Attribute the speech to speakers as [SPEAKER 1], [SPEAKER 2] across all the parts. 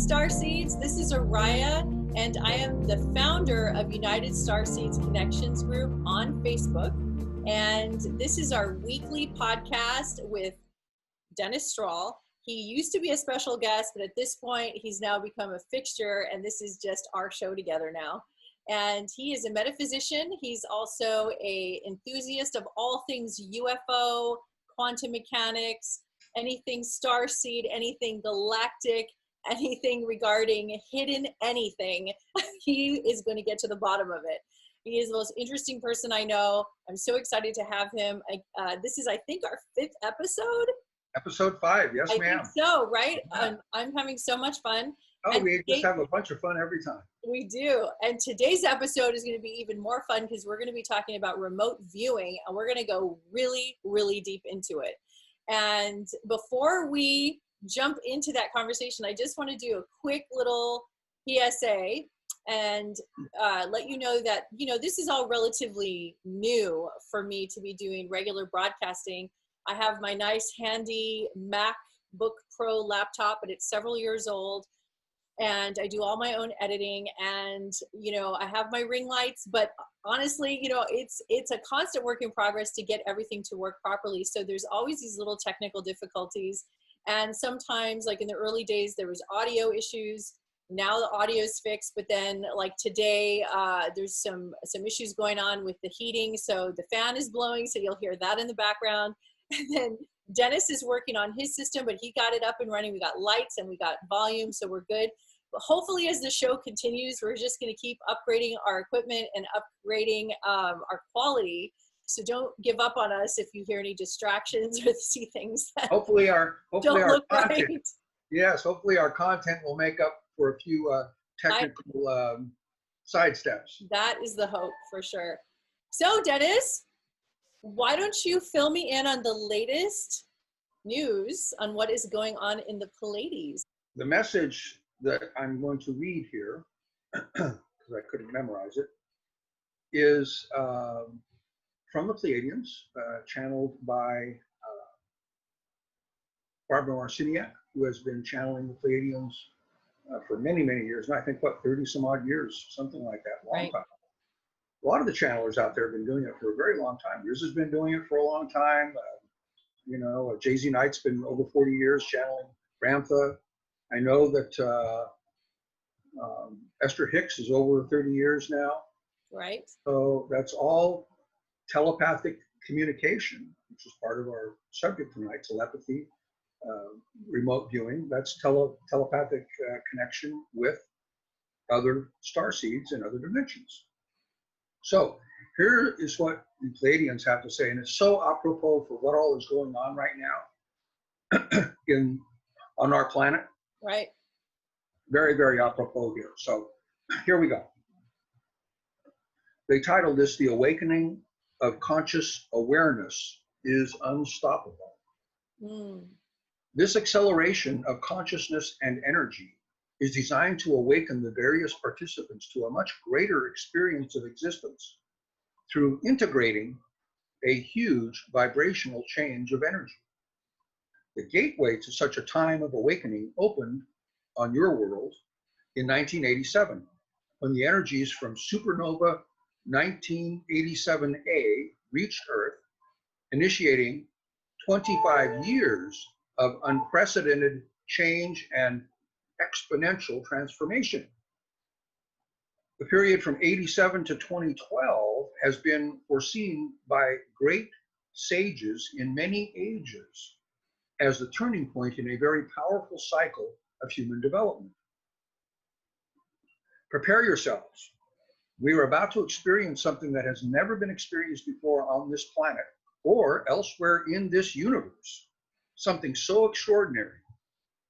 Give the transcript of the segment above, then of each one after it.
[SPEAKER 1] Starseeds. This is Oriah, and I am the founder of United Starseed Connections group on Facebook. And this is our weekly podcast with Dennis Strahl. He used to be a special guest, but at this point, he's now become a fixture, and this is just our show together now. And he is a metaphysician. He's also an enthusiast of all things UFO, quantum mechanics, anything starseed, anything galactic, anything regarding hidden anything. He is going to get to the bottom of it. He is the most interesting person I know. I'm so excited to have him. This is, I think, our 5th episode.
[SPEAKER 2] Episode 5, yes, ma'am.
[SPEAKER 1] I think so, right? I'm having so much fun.
[SPEAKER 2] Oh, and we just have a bunch of fun every time.
[SPEAKER 1] We do. And today's episode is going to be even more fun because we're going to be talking about remote viewing, and we're going to go really, really deep into it. And before we jump into that conversation, I just want to do a quick little PSA and let you know that, this is all relatively new for me to be doing regular broadcasting. I have my nice handy MacBook Pro laptop, but it's several years old. And I do all my own editing, and, I have my ring lights, but honestly, it's a constant work in progress to get everything to work properly. So there's always these little technical difficulties. And sometimes, like in the early days, there was audio issues. Now the audio is fixed, but then like today, there's some issues going on with the heating. So the fan is blowing, so you'll hear that in the background. And then Dennis is working on his system, but he got it up and running. We got lights and we got volume, so we're good. But hopefully as the show continues, we're just going to keep upgrading our equipment and upgrading our quality. So don't give up on us if you hear any distractions or see things that
[SPEAKER 2] hopefully our
[SPEAKER 1] look
[SPEAKER 2] content,
[SPEAKER 1] right.
[SPEAKER 2] Yes, hopefully our content will make up for a few technical side steps.
[SPEAKER 1] That is the hope for sure. So Dennis, why don't you fill me in on the latest news on what is going on in the Pleiades?
[SPEAKER 2] The message that I'm going to read here, because I couldn't memorize it, is from the Pleiadians, channeled by Barbara Marciniak, who has been channeling the Pleiadians for many, many years. And I think, 30 some odd years, something like that, long time. A lot of the channelers out there have been doing it for a very long time. Riz has been doing it for a long time. Jay-Z Knight's been over 40 years channeling Ramtha. I know that Esther Hicks is over 30 years now.
[SPEAKER 1] Right.
[SPEAKER 2] So that's all telepathic communication, which is part of our subject tonight, telepathy, remote viewing. That's telepathic connection with other starseeds in other dimensions. So here is what the Pleiadians have to say, and it's so apropos for what all is going on right now on our planet.
[SPEAKER 1] Right.
[SPEAKER 2] Very, very apropos here. So here we go. They titled this, "The Awakening of Conscious Awareness is Unstoppable." This acceleration of consciousness and energy is designed to awaken the various participants to a much greater experience of existence through integrating a huge vibrational change of energy. The gateway to such a time of awakening opened on your world in 1987, when the energies from supernova 1987A reached Earth, initiating 25 years of unprecedented change and exponential transformation. The period from 87 to 2012 has been foreseen by great sages in many ages as the turning point in a very powerful cycle of human development. Prepare yourselves. We are about to experience something that has never been experienced before on this planet or elsewhere in this universe. Something so extraordinary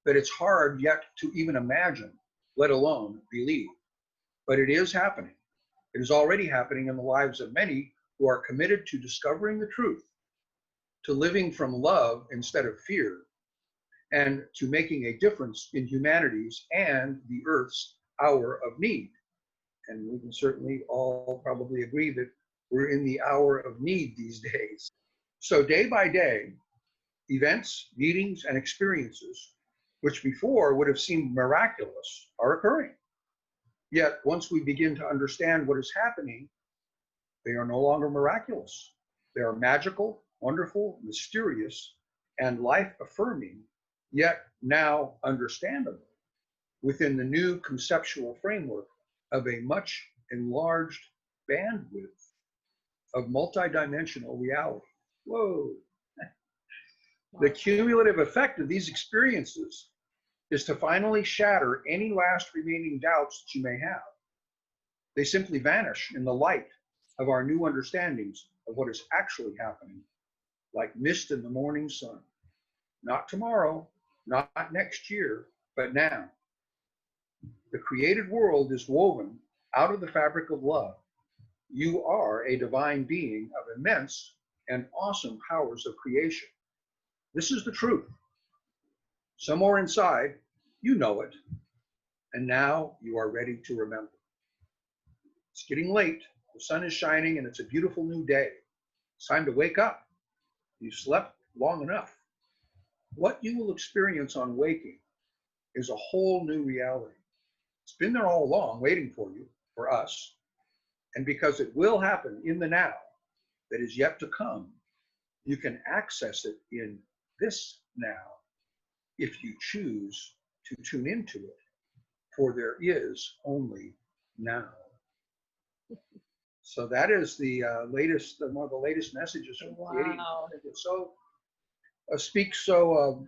[SPEAKER 2] that it's hard yet to even imagine, let alone believe. But it is happening. It is already happening in the lives of many who are committed to discovering the truth, to living from love instead of fear, and to making a difference in humanity's and the Earth's hour of need. And we can certainly all probably agree that we're in the hour of need these days. So day by day, events, meetings, and experiences which before would have seemed miraculous, are occurring. Yet once we begin to understand what is happening, they are no longer miraculous. They are magical, wonderful, mysterious, and life-affirming, yet now understandable within the new conceptual framework of a much enlarged bandwidth of multidimensional reality. Whoa. The cumulative effect of these experiences is to finally shatter any last remaining doubts that you may have. They simply vanish in the light of our new understandings of what is actually happening, like mist in the morning sun. Not tomorrow, not next year, but now. The created world is woven out of the fabric of love. You are a divine being of immense and awesome powers of creation. This is the truth. Somewhere inside, you know it, and now you are ready to remember. It's getting late, the sun is shining, and it's a beautiful new day. It's time to wake up. You've slept long enough. What you will experience on waking is a whole new reality. It's been there all along, waiting for you, for us. And because it will happen in the now that is yet to come, you can access it in this now if you choose to tune into it, for there is only now. So that is the latest, one of the latest messages from Pleiadian. I think it so speaks so,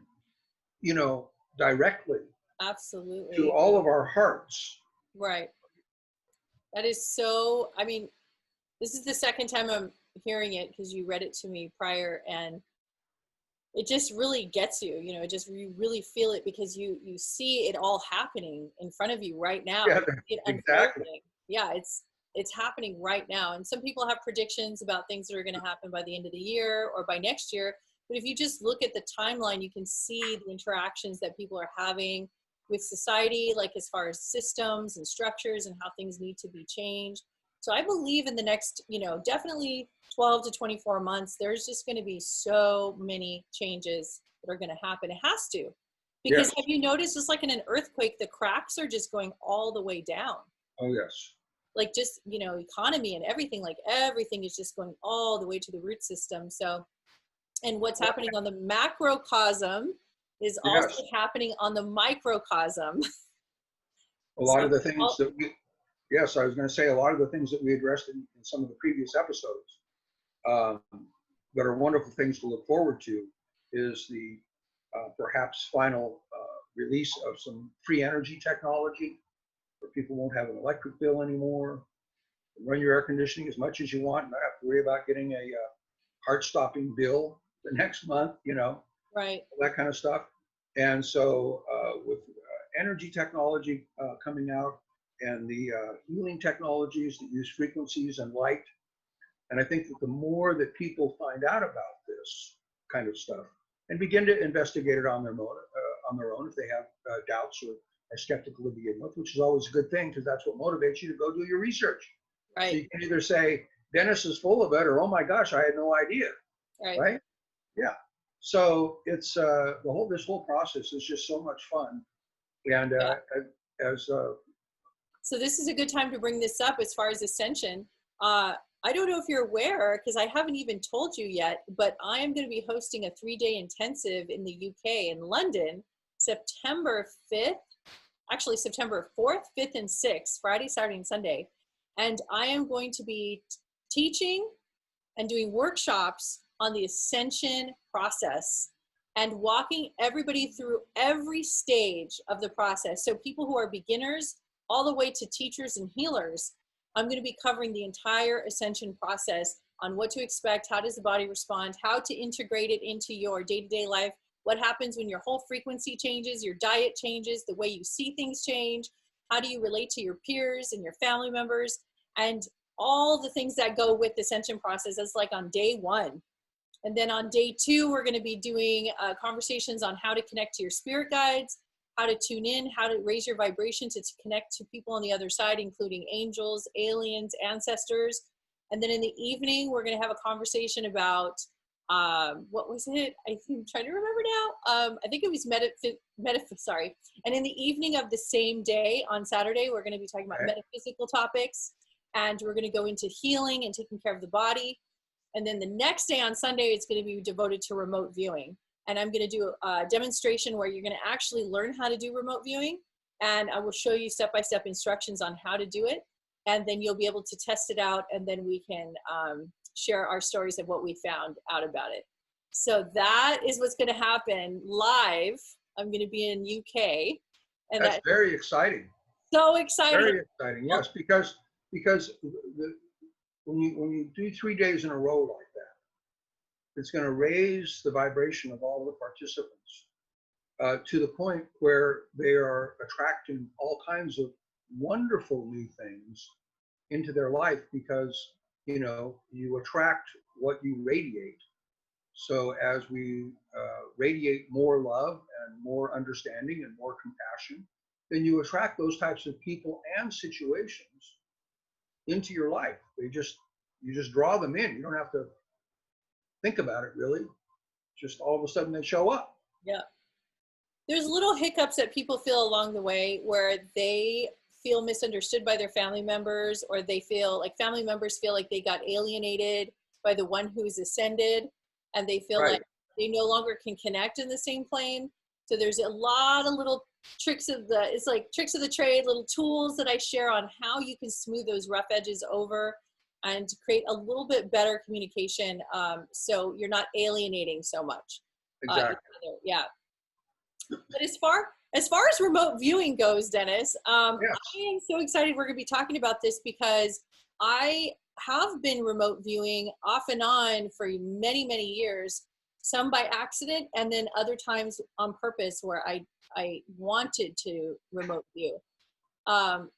[SPEAKER 2] directly.
[SPEAKER 1] Absolutely.
[SPEAKER 2] To all of our hearts.
[SPEAKER 1] Right. That is so, I mean, this is the second time I'm hearing it because you read it to me prior, and it just really gets you, you really feel it because you see it all happening in front of you right now.
[SPEAKER 2] Yeah, exactly.
[SPEAKER 1] Yeah, it's happening right now. And some people have predictions about things that are going to happen by the end of the year or by next year. But if you just look at the timeline, you can see the interactions that people are having with society, like as far as systems and structures and how things need to be changed. So I believe in the next, definitely 12 to 24 months, there's just going to be so many changes that are going to happen. It has to. Because
[SPEAKER 2] yes.
[SPEAKER 1] Have you noticed, just like in an earthquake, the cracks are just going all the way down?
[SPEAKER 2] Oh, yes.
[SPEAKER 1] Like just, economy and everything, like everything is just going all the way to the root system. So, and what's happening on the macrocosm is also happening on the microcosm.
[SPEAKER 2] A lot of the things that we, yes, I was going to say a lot of the things that we addressed in some of the previous episodes that are wonderful things to look forward to is the perhaps final release of some free energy technology where people won't have an electric bill anymore. Run your air conditioning as much as you want and not have to worry about getting a heart-stopping bill the next month,
[SPEAKER 1] right,
[SPEAKER 2] that kind of stuff. And so with energy technology coming out and the healing technologies that use frequencies and light, and I think that the more that people find out about this kind of stuff and begin to investigate it on their own if they have doubts or are skeptical to begin with, which is always a good thing because that's what motivates you to go do your research.
[SPEAKER 1] right.
[SPEAKER 2] So you can either say, Dennis is full of it, or, oh my gosh, I had no idea, right? Yeah. So it's this whole process is just so much fun. And
[SPEAKER 1] so this is a good time to bring this up as far as ascension. I don't know if you're aware, because I haven't even told you yet, but I am going to be hosting a 3-day intensive in the UK in London, September 5th, actually September 4th, 5th, and 6th, Friday, Saturday, and Sunday. And I am going to be teaching and doing workshops on the ascension process and walking everybody through every stage of the process. So people who are beginners all the way to teachers and healers, I'm going to be covering the entire ascension process on what to expect, how does the body respond, how to integrate it into your day-to-day life, what happens when your whole frequency changes, your diet changes, the way you see things change, how do you relate to your peers and your family members, and all the things that go with the ascension process. That's like on day 1. And then on day 2, we're going to be doing conversations on how to connect to your spirit guides, how to tune in, how to raise your vibration to connect to people on the other side, including angels, aliens, ancestors. And then in the evening, we're going to have a conversation about what was it? I'm trying to remember now. I think it was sorry. And in the evening of the same day on Saturday, we're going to be talking about metaphysical topics, and we're going to go into healing and taking care of the body. And then the next day on Sunday, it's going to be devoted to remote viewing. And I'm going to do a demonstration where you're going to actually learn how to do remote viewing. And I will show you step-by-step instructions on how to do it. And then you'll be able to test it out, and then we can share our stories of what we found out about it. So that is what's going to happen live. I'm going to be in UK. And
[SPEAKER 2] that's very exciting.
[SPEAKER 1] So exciting.
[SPEAKER 2] Very exciting, yes, because when you do 3 days in a row like that, it's going to raise the vibration of all the participants to the point where they are attracting all kinds of wonderful new things into their life, because you attract what you radiate. So as we radiate more love and more understanding and more compassion, then you attract those types of people and situations into your life. You just draw them in. You don't have to think about it, really. Just all of a sudden they show up.
[SPEAKER 1] Yeah. There's little hiccups that people feel along the way where they feel misunderstood by their family members, or they feel like family members feel like they got alienated by the one who's ascended, and they feel like they no longer can connect in the same plane. So there's a lot of little tricks of the trade, little tools that I share on how you can smooth those rough edges over and to create a little bit better communication, so you're not alienating so much.
[SPEAKER 2] Exactly.
[SPEAKER 1] Yeah. But as far as remote viewing goes, Dennis,
[SPEAKER 2] yes.
[SPEAKER 1] I am so excited we're going to be talking about this, because I have been remote viewing off and on for many, many years, some by accident, and then other times on purpose where I wanted to remote view,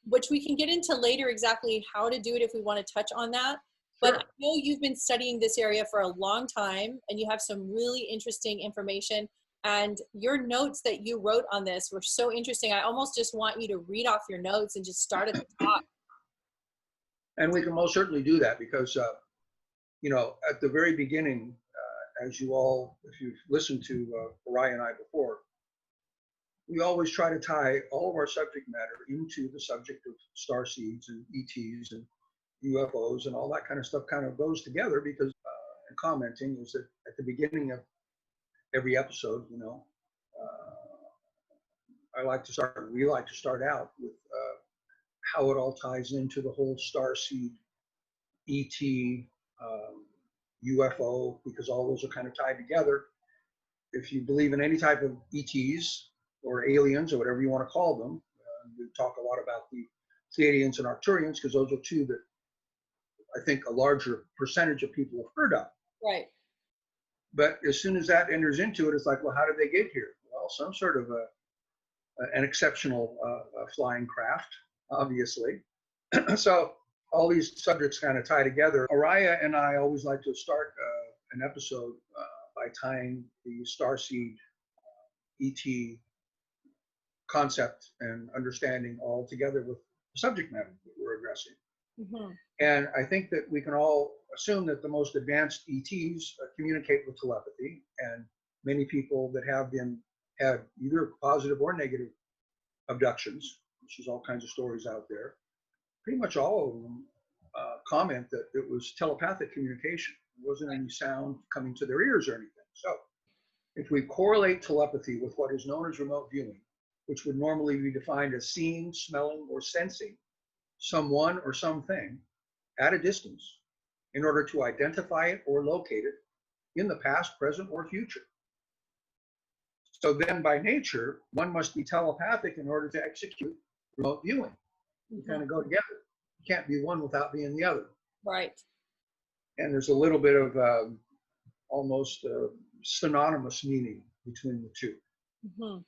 [SPEAKER 1] which we can get into later exactly how to do it if we want to touch on that. But I know you've been studying this area for a long time, and you have some really interesting information. And your notes that you wrote on this were so interesting. I almost just want you to read off your notes and just start at the top.
[SPEAKER 2] And we can most certainly do that, because, at the very beginning, as you all, if you've listened to Oriah and I before, we always try to tie all of our subject matter into the subject of starseeds and ETs and UFOs and all that kind of stuff kind of goes together, because and commenting is that at the beginning of every episode, we like to start out with how it all ties into the whole starseed, ET, UFO, because all those are kind of tied together. If you believe in any type of ETs or aliens or whatever you want to call them, we talk a lot about the Pleiadians and Arcturians, because those are two that I think a larger percentage of people have heard of.
[SPEAKER 1] Right.
[SPEAKER 2] But as soon as that enters into it, it's like, well, how did they get here? Well, some sort of an exceptional flying craft, obviously. So all these subjects kind of tie together. Oriah and I always like to start an episode by tying the starseed ET concept and understanding all together with the subject matter that we're addressing. Mm-hmm. And I think that we can all assume that the most advanced ETs communicate with telepathy, and many people that have had either positive or negative abductions, which is all kinds of stories out there, pretty much all of them comment that it was telepathic communication. There wasn't any sound coming to their ears or anything. So if we correlate telepathy with what is known as remote viewing, which would normally be defined as seeing, smelling, or sensing someone or something at a distance in order to identify it or locate it in the past, present, or future. So then by nature, one must be telepathic in order to execute remote viewing. You kind of go together. You can't be one without being the other.
[SPEAKER 1] Right.
[SPEAKER 2] And there's a little bit of almost synonymous meaning between the two. Mm-hmm.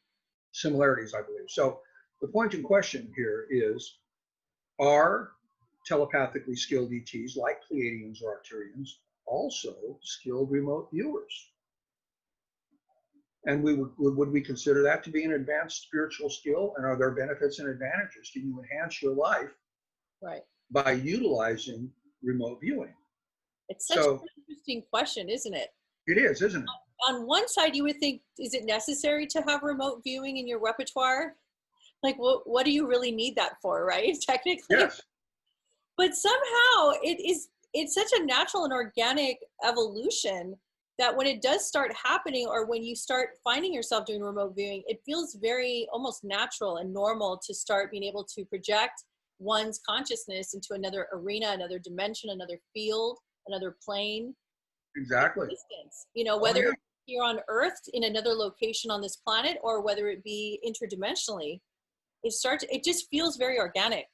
[SPEAKER 2] Similarities, I believe. So the point in question here is, are telepathically skilled ETs like Pleiadians or Arcturians also skilled remote viewers? And would we consider that to be an advanced spiritual skill? And are there benefits and advantages? Can you enhance your life by utilizing remote viewing?
[SPEAKER 1] It's such an interesting question, isn't it?
[SPEAKER 2] It is, isn't it?
[SPEAKER 1] On one side, you would think, is it necessary to have remote viewing in your repertoire? Like, what do you really need that for, right? Technically.
[SPEAKER 2] Yes.
[SPEAKER 1] But somehow it's such a natural and organic evolution that when it does start happening, or when you start finding yourself doing remote viewing, it feels very almost natural and normal to start being able to project one's consciousness into another arena, another dimension, another field, another plane.
[SPEAKER 2] Exactly.
[SPEAKER 1] Existence. You know, whether you're on Earth in another location on this planet, or whether it be interdimensionally, it just feels very organic.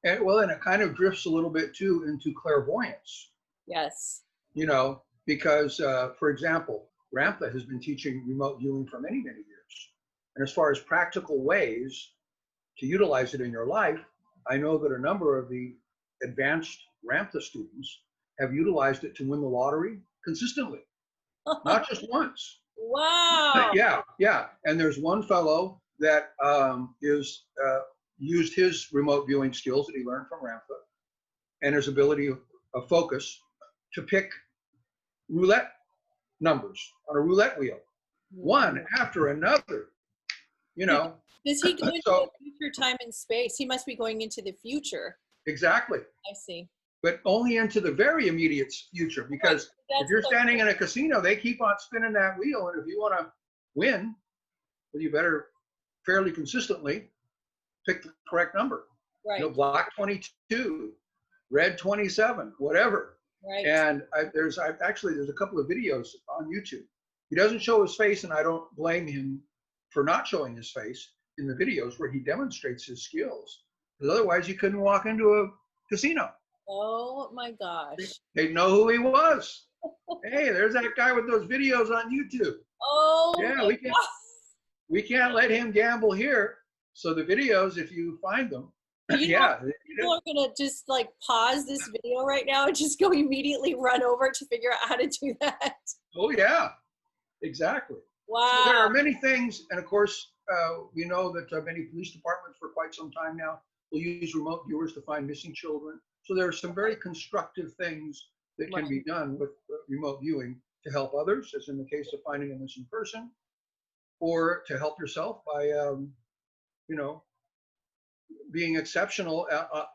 [SPEAKER 2] And well, and it kind of drifts a little bit too into clairvoyance.
[SPEAKER 1] Yes.
[SPEAKER 2] You know, because for example, Ramtha has been teaching remote viewing for many, many years. And as far as practical ways to utilize it in your life, I know that a number of the advanced Ramtha students have utilized it to win the lottery consistently, not just once.
[SPEAKER 1] Wow.
[SPEAKER 2] Yeah. And there's one fellow that used his remote viewing skills that he learned from Ramtha and his ability of focus to pick roulette numbers on a roulette wheel, one after another, you know.
[SPEAKER 1] Does he go into the future, time and space? He must be going into the future.
[SPEAKER 2] Exactly.
[SPEAKER 1] I see.
[SPEAKER 2] But only into the very immediate future, because if you're standing in a casino, they keep on spinning that wheel, and if you want to win, well, you better fairly consistently pick the correct number.
[SPEAKER 1] Right.
[SPEAKER 2] You know, black 22, red 27, whatever.
[SPEAKER 1] Right.
[SPEAKER 2] And there's a couple of videos on YouTube. He doesn't show his face, and I don't blame him for not showing his face in the videos where he demonstrates his skills. Because otherwise, you couldn't walk into a casino.
[SPEAKER 1] Oh my gosh.
[SPEAKER 2] They'd know who he was. Hey, there's that guy with those videos on YouTube.
[SPEAKER 1] Oh
[SPEAKER 2] yeah, we can't let him gamble here. So the videos, if you find them,
[SPEAKER 1] people are gonna just like pause this video right now and just go immediately run over to figure out how to do that.
[SPEAKER 2] Oh yeah, exactly.
[SPEAKER 1] Wow.
[SPEAKER 2] So there are many things, and of course, we know that many police departments for quite some time now will use remote viewers to find missing children. So there are some very constructive things that can be done with remote viewing to help others, as in the case of finding a missing person, or to help yourself by, you know, being exceptional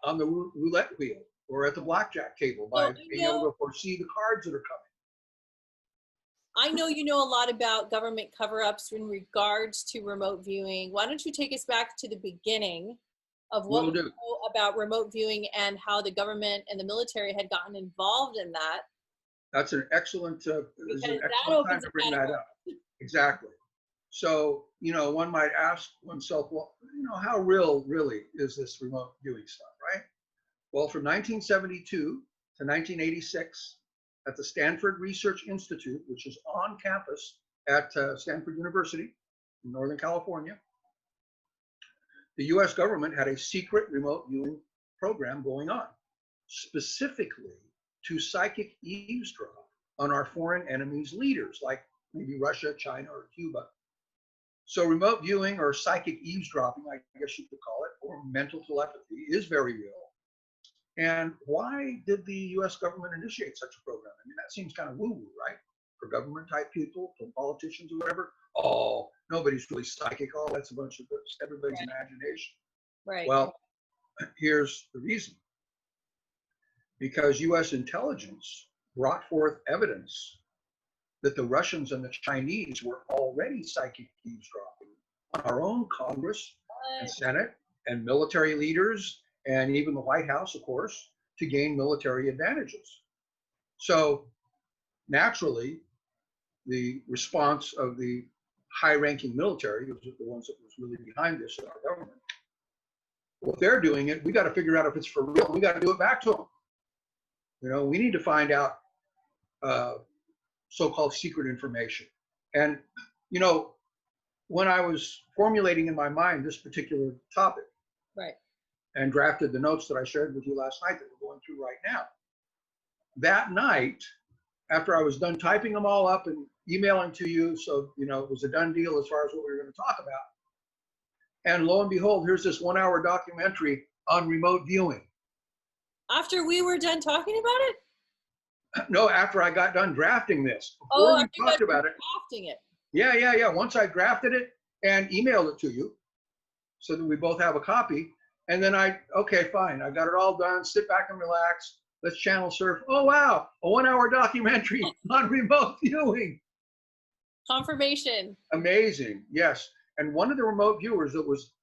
[SPEAKER 2] on the roulette wheel or at the blackjack table by being able to foresee the cards that are coming.
[SPEAKER 1] I know you know a lot about government cover-ups in regards to remote viewing. Why don't you take us back to the beginning of what we know about remote viewing and how the government and the military had gotten involved in that?
[SPEAKER 2] That's an excellent, time to bring that up. Exactly. So, you know, one might ask oneself, well, you know, how real really is this remote viewing stuff, right? Well, from 1972 to 1986, at the Stanford Research Institute, which is on campus at Stanford University in Northern California, the US government had a secret remote viewing program going on, specifically to psychic eavesdrop on our foreign enemies' leaders, like maybe Russia, China, or Cuba. So remote viewing, or psychic eavesdropping, I guess you could call it, or mental telepathy, is very real. And why did the US government initiate such a program? I mean, that seems kind of woo-woo, right? For government type people, for politicians or whatever. Oh, nobody's really psychic. Oh, that's a bunch of everybody's imagination.
[SPEAKER 1] Right.
[SPEAKER 2] Well, here's the reason. Because US intelligence brought forth evidence that the Russians and the Chinese were already psychic eavesdropping on our own Congress and Senate and military leaders, and even the White House, of course, to gain military advantages. So naturally, the response of the high-ranking military, who was the ones that was really behind this in our government, well, if they're doing it, we got to figure out if it's for real. We got to do it back to them. You know, we need to find out so-called secret information. And, you know, when I was formulating in my mind this particular topic, and drafted the notes that I shared with you last night that we're going through right now, that night, after I was done typing them all up and emailing to you, so, you know, it was a done deal as far as what we were going to talk about. And lo and behold, here's this 1-hour documentary on remote viewing.
[SPEAKER 1] After we were done talking about it?
[SPEAKER 2] No, after I got done drafting this.
[SPEAKER 1] Oh,
[SPEAKER 2] Before we talked about it.
[SPEAKER 1] drafting it.
[SPEAKER 2] Yeah. Once I drafted it and emailed it to you so that we both have a copy. And then okay, fine. I got it all done. Sit back and relax. Let's channel surf. Oh, wow. A 1-hour documentary on remote viewing.
[SPEAKER 1] Confirmation.
[SPEAKER 2] Amazing. Yes. And one of the remote viewers that was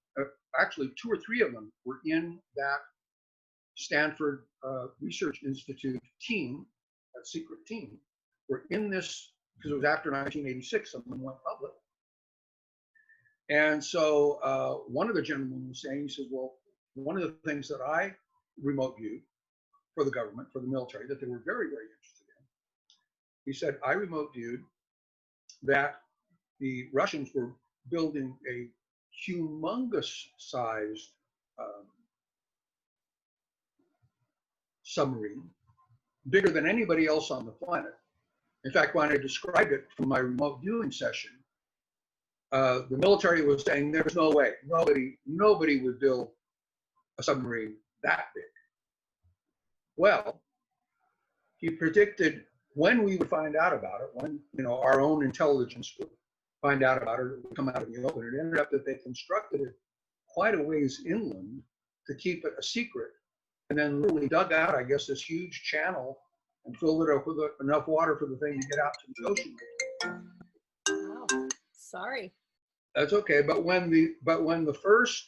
[SPEAKER 2] actually 2 or 3 of them were in that Stanford Research Institute team, that secret team, were in this, because it was after 1986, someone went public. And so one of the gentlemen was saying, he says, well, one of the things that I remote viewed for the government, for the military, that they were very, very interested in, he said, I remote viewed that the Russians were building a humongous sized submarine, bigger than anybody else on the planet. In fact, when I described it from my remote viewing session, the military was saying there's no way, nobody would build a submarine that big. Well, he predicted when we would find out about it, when our own intelligence would find out about it, it would come out in the open. It ended up that they constructed it quite a ways inland to keep it a secret, and then literally dug out, I guess, this huge channel and filled it up with enough water for the thing to get out to the ocean.
[SPEAKER 1] Wow. Sorry.
[SPEAKER 2] That's okay. But when the first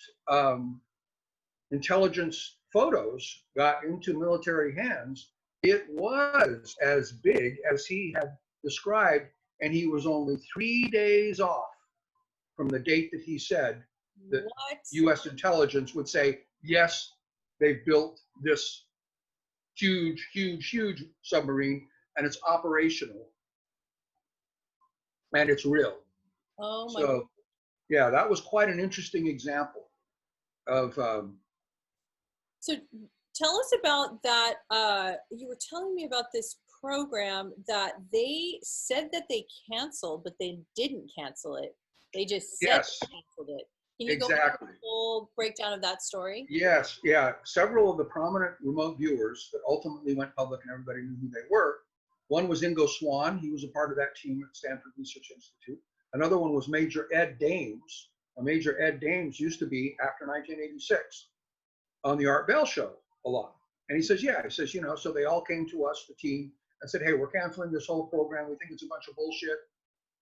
[SPEAKER 2] intelligence photos got into military hands, it was as big as he had described, and he was only 3 days off from the date that he said that U.S. intelligence would say, yes, they've built this huge, huge, huge submarine, and it's operational, and it's real.
[SPEAKER 1] Oh my.
[SPEAKER 2] So, yeah, that was quite an interesting example of.
[SPEAKER 1] So tell us about that. You were telling me about this program that they said that they canceled, but they didn't cancel it. They just said
[SPEAKER 2] Yes,
[SPEAKER 1] they canceled it. Can you
[SPEAKER 2] exactly.
[SPEAKER 1] go into the full breakdown of that story?
[SPEAKER 2] Yes, yeah. Several of the prominent remote viewers that ultimately went public and everybody knew who they were. One was Ingo Swann. He was a part of that team at Stanford Research Institute. Another one was Major Ed Dames. Major Ed Dames used to be, after 1986, on the Art Bell show a lot. And he says, yeah, he says, so they all came to us, the team, and said, hey, we're canceling this whole program. We think it's a bunch of bullshit.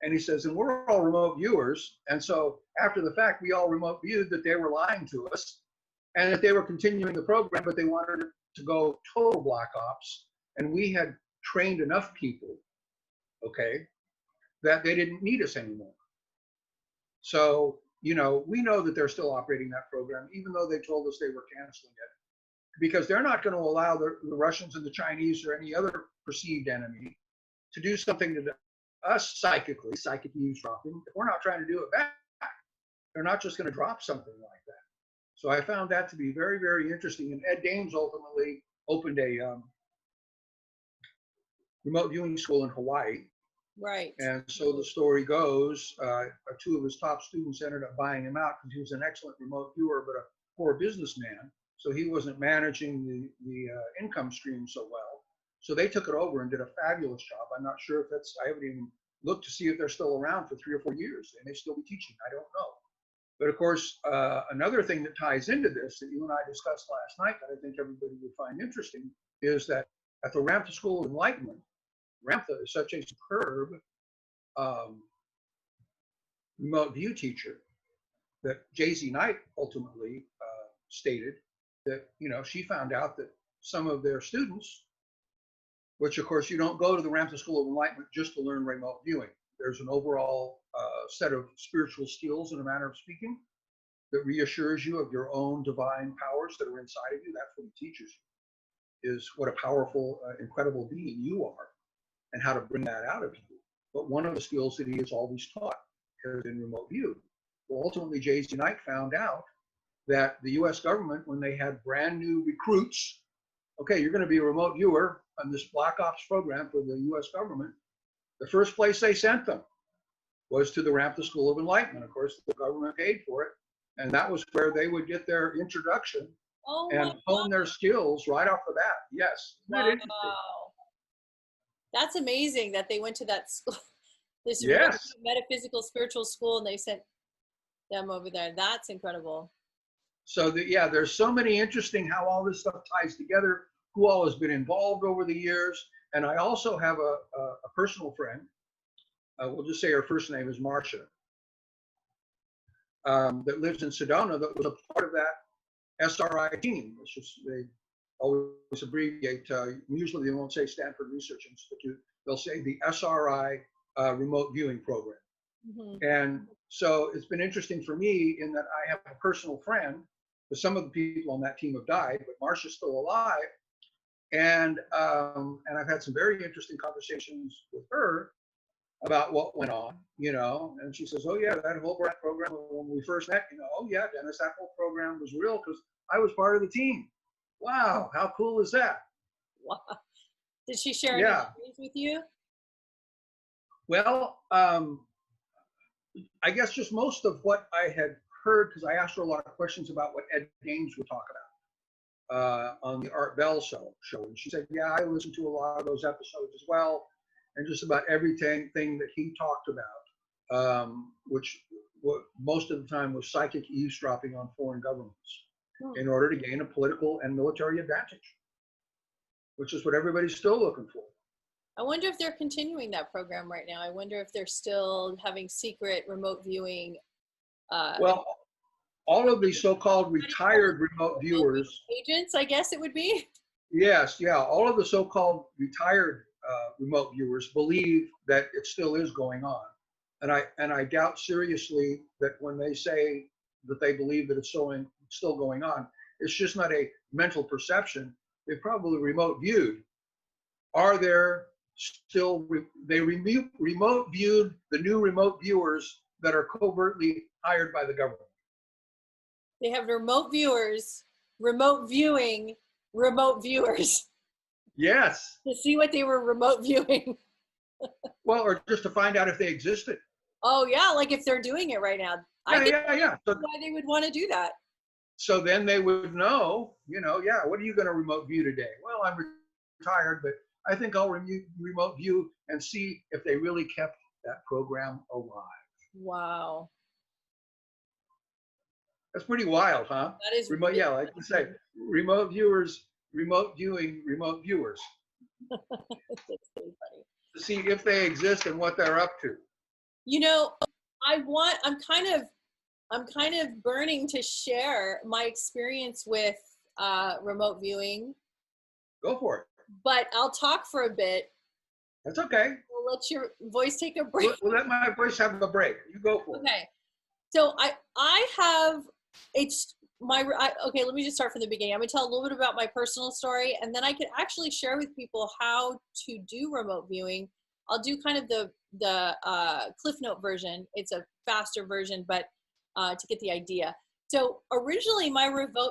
[SPEAKER 2] And he says, and we're all remote viewers. And so after the fact, we all remote viewed that they were lying to us and that they were continuing the program, but they wanted it to go total black ops. And we had trained enough people, okay, that they didn't need us anymore. So, we know that they're still operating that program, even though they told us they were canceling it, because they're not going to allow the Russians and the Chinese or any other perceived enemy to do something to us psychic eavesdropping. If we're not trying to do it back, they're not just going to drop something like that. So I found that to be very, very interesting. And Ed Dames ultimately opened a remote viewing school in Hawaii.
[SPEAKER 1] Right.
[SPEAKER 2] And so the story goes, 2 of his top students ended up buying him out because he was an excellent remote viewer, but a poor businessman. So he wasn't managing the income stream so well. So they took it over and did a fabulous job. I'm not sure if I haven't even looked to see if they're still around for 3 or 4 years. They may still be teaching. I don't know. But of course, another thing that ties into this that you and I discussed last night that I think everybody would find interesting is that at the Ramtha School of Enlightenment, Ramtha is such a superb remote view teacher that J.Z. Knight ultimately stated that, she found out that some of their students, which of course you don't go to the Ramtha School of Enlightenment just to learn remote viewing. There's an overall set of spiritual skills, in a manner of speaking, that reassures you of your own divine powers that are inside of you. That's what he teaches you, is what a powerful, incredible being you are and how to bring that out of you. But one of the skills that he has always taught is in remote view. Well, ultimately, J.Z. Knight found out that the U.S. government, when they had brand new recruits, okay, you're going to be a remote viewer on this Black Ops program for the U.S. government, the first place they sent them was to the Ramtha School of Enlightenment. Of course, the government paid for it, and that was where they would get their introduction and hone their skills right off the bat. Yes, isn't that interesting?
[SPEAKER 1] That's amazing that they went to that school, this really
[SPEAKER 2] Yes.
[SPEAKER 1] metaphysical spiritual school, and they sent them over there. That's incredible.
[SPEAKER 2] So yeah, there's so many interesting how all this stuff ties together, who all has been involved over the years. And I also have a personal friend. We'll just say her first name is Marcia, that lives in Sedona, that was a part of that SRI team, which is, they always abbreviate, usually they won't say Stanford Research Institute, they'll say the SRI remote viewing program. And so it's been interesting for me in that I have a personal friend, because some of the people on that team have died, but Marcia's still alive. And I've had some very interesting conversations with her about what went on, and she says, oh yeah, that whole program when we first met, oh yeah, Dennis, that whole program was real because I was part of the team. Wow, how cool is that?
[SPEAKER 1] Wow. Did she share any
[SPEAKER 2] Yeah.
[SPEAKER 1] stories with you?
[SPEAKER 2] Well, I guess just most of what I had heard, because I asked her a lot of questions about what Ed Gaines would talk about on the Art Bell show. And she said, yeah, I listened to a lot of those episodes as well. And just about everything that he talked about, which most of the time was psychic eavesdropping on foreign governments in order to gain a political and military advantage, which is what everybody's still looking for.
[SPEAKER 1] I wonder if they're continuing that program right now. I wonder if they're still having secret remote viewing.
[SPEAKER 2] Well, all of these so-called retired remote viewers,
[SPEAKER 1] agents, I guess it would be.
[SPEAKER 2] Yes, yeah, all of the so-called retired remote viewers believe that it still is going on, and I doubt seriously that when they say that they believe that it's still going on, it's just not a mental perception. They probably remote viewed. Are there still they remote viewed the new remote viewers that are covertly hired by the government?
[SPEAKER 1] They have remote viewers, remote viewing, remote viewers.
[SPEAKER 2] Yes.
[SPEAKER 1] To see what they were remote viewing.
[SPEAKER 2] Well, or just to find out if they existed.
[SPEAKER 1] Oh yeah, like if they're doing it right now.
[SPEAKER 2] Yeah. So,
[SPEAKER 1] why they would want to do that.
[SPEAKER 2] So then they would know, yeah, what are you going to remote view today? Well, I'm retired, but I think I'll remote view and see if they really kept that program alive.
[SPEAKER 1] Wow.
[SPEAKER 2] That's pretty wild, huh?
[SPEAKER 1] That is
[SPEAKER 2] remote. Yeah, like you say, remote viewers, remote viewing, remote viewers.
[SPEAKER 1] That's pretty funny.
[SPEAKER 2] To see if they exist and what they're up to.
[SPEAKER 1] I'm kind of burning to share my experience with remote viewing.
[SPEAKER 2] Go for it.
[SPEAKER 1] But I'll talk for a bit.
[SPEAKER 2] That's okay.
[SPEAKER 1] We'll let your voice take a break.
[SPEAKER 2] We'll let my voice have a break. You go for it.
[SPEAKER 1] Okay. So I have, okay, let me just start from the beginning. I'm going to tell a little bit about my personal story, and then I can actually share with people how to do remote viewing. I'll do kind of the Cliff Note version. It's a faster version, but to get the idea. So originally my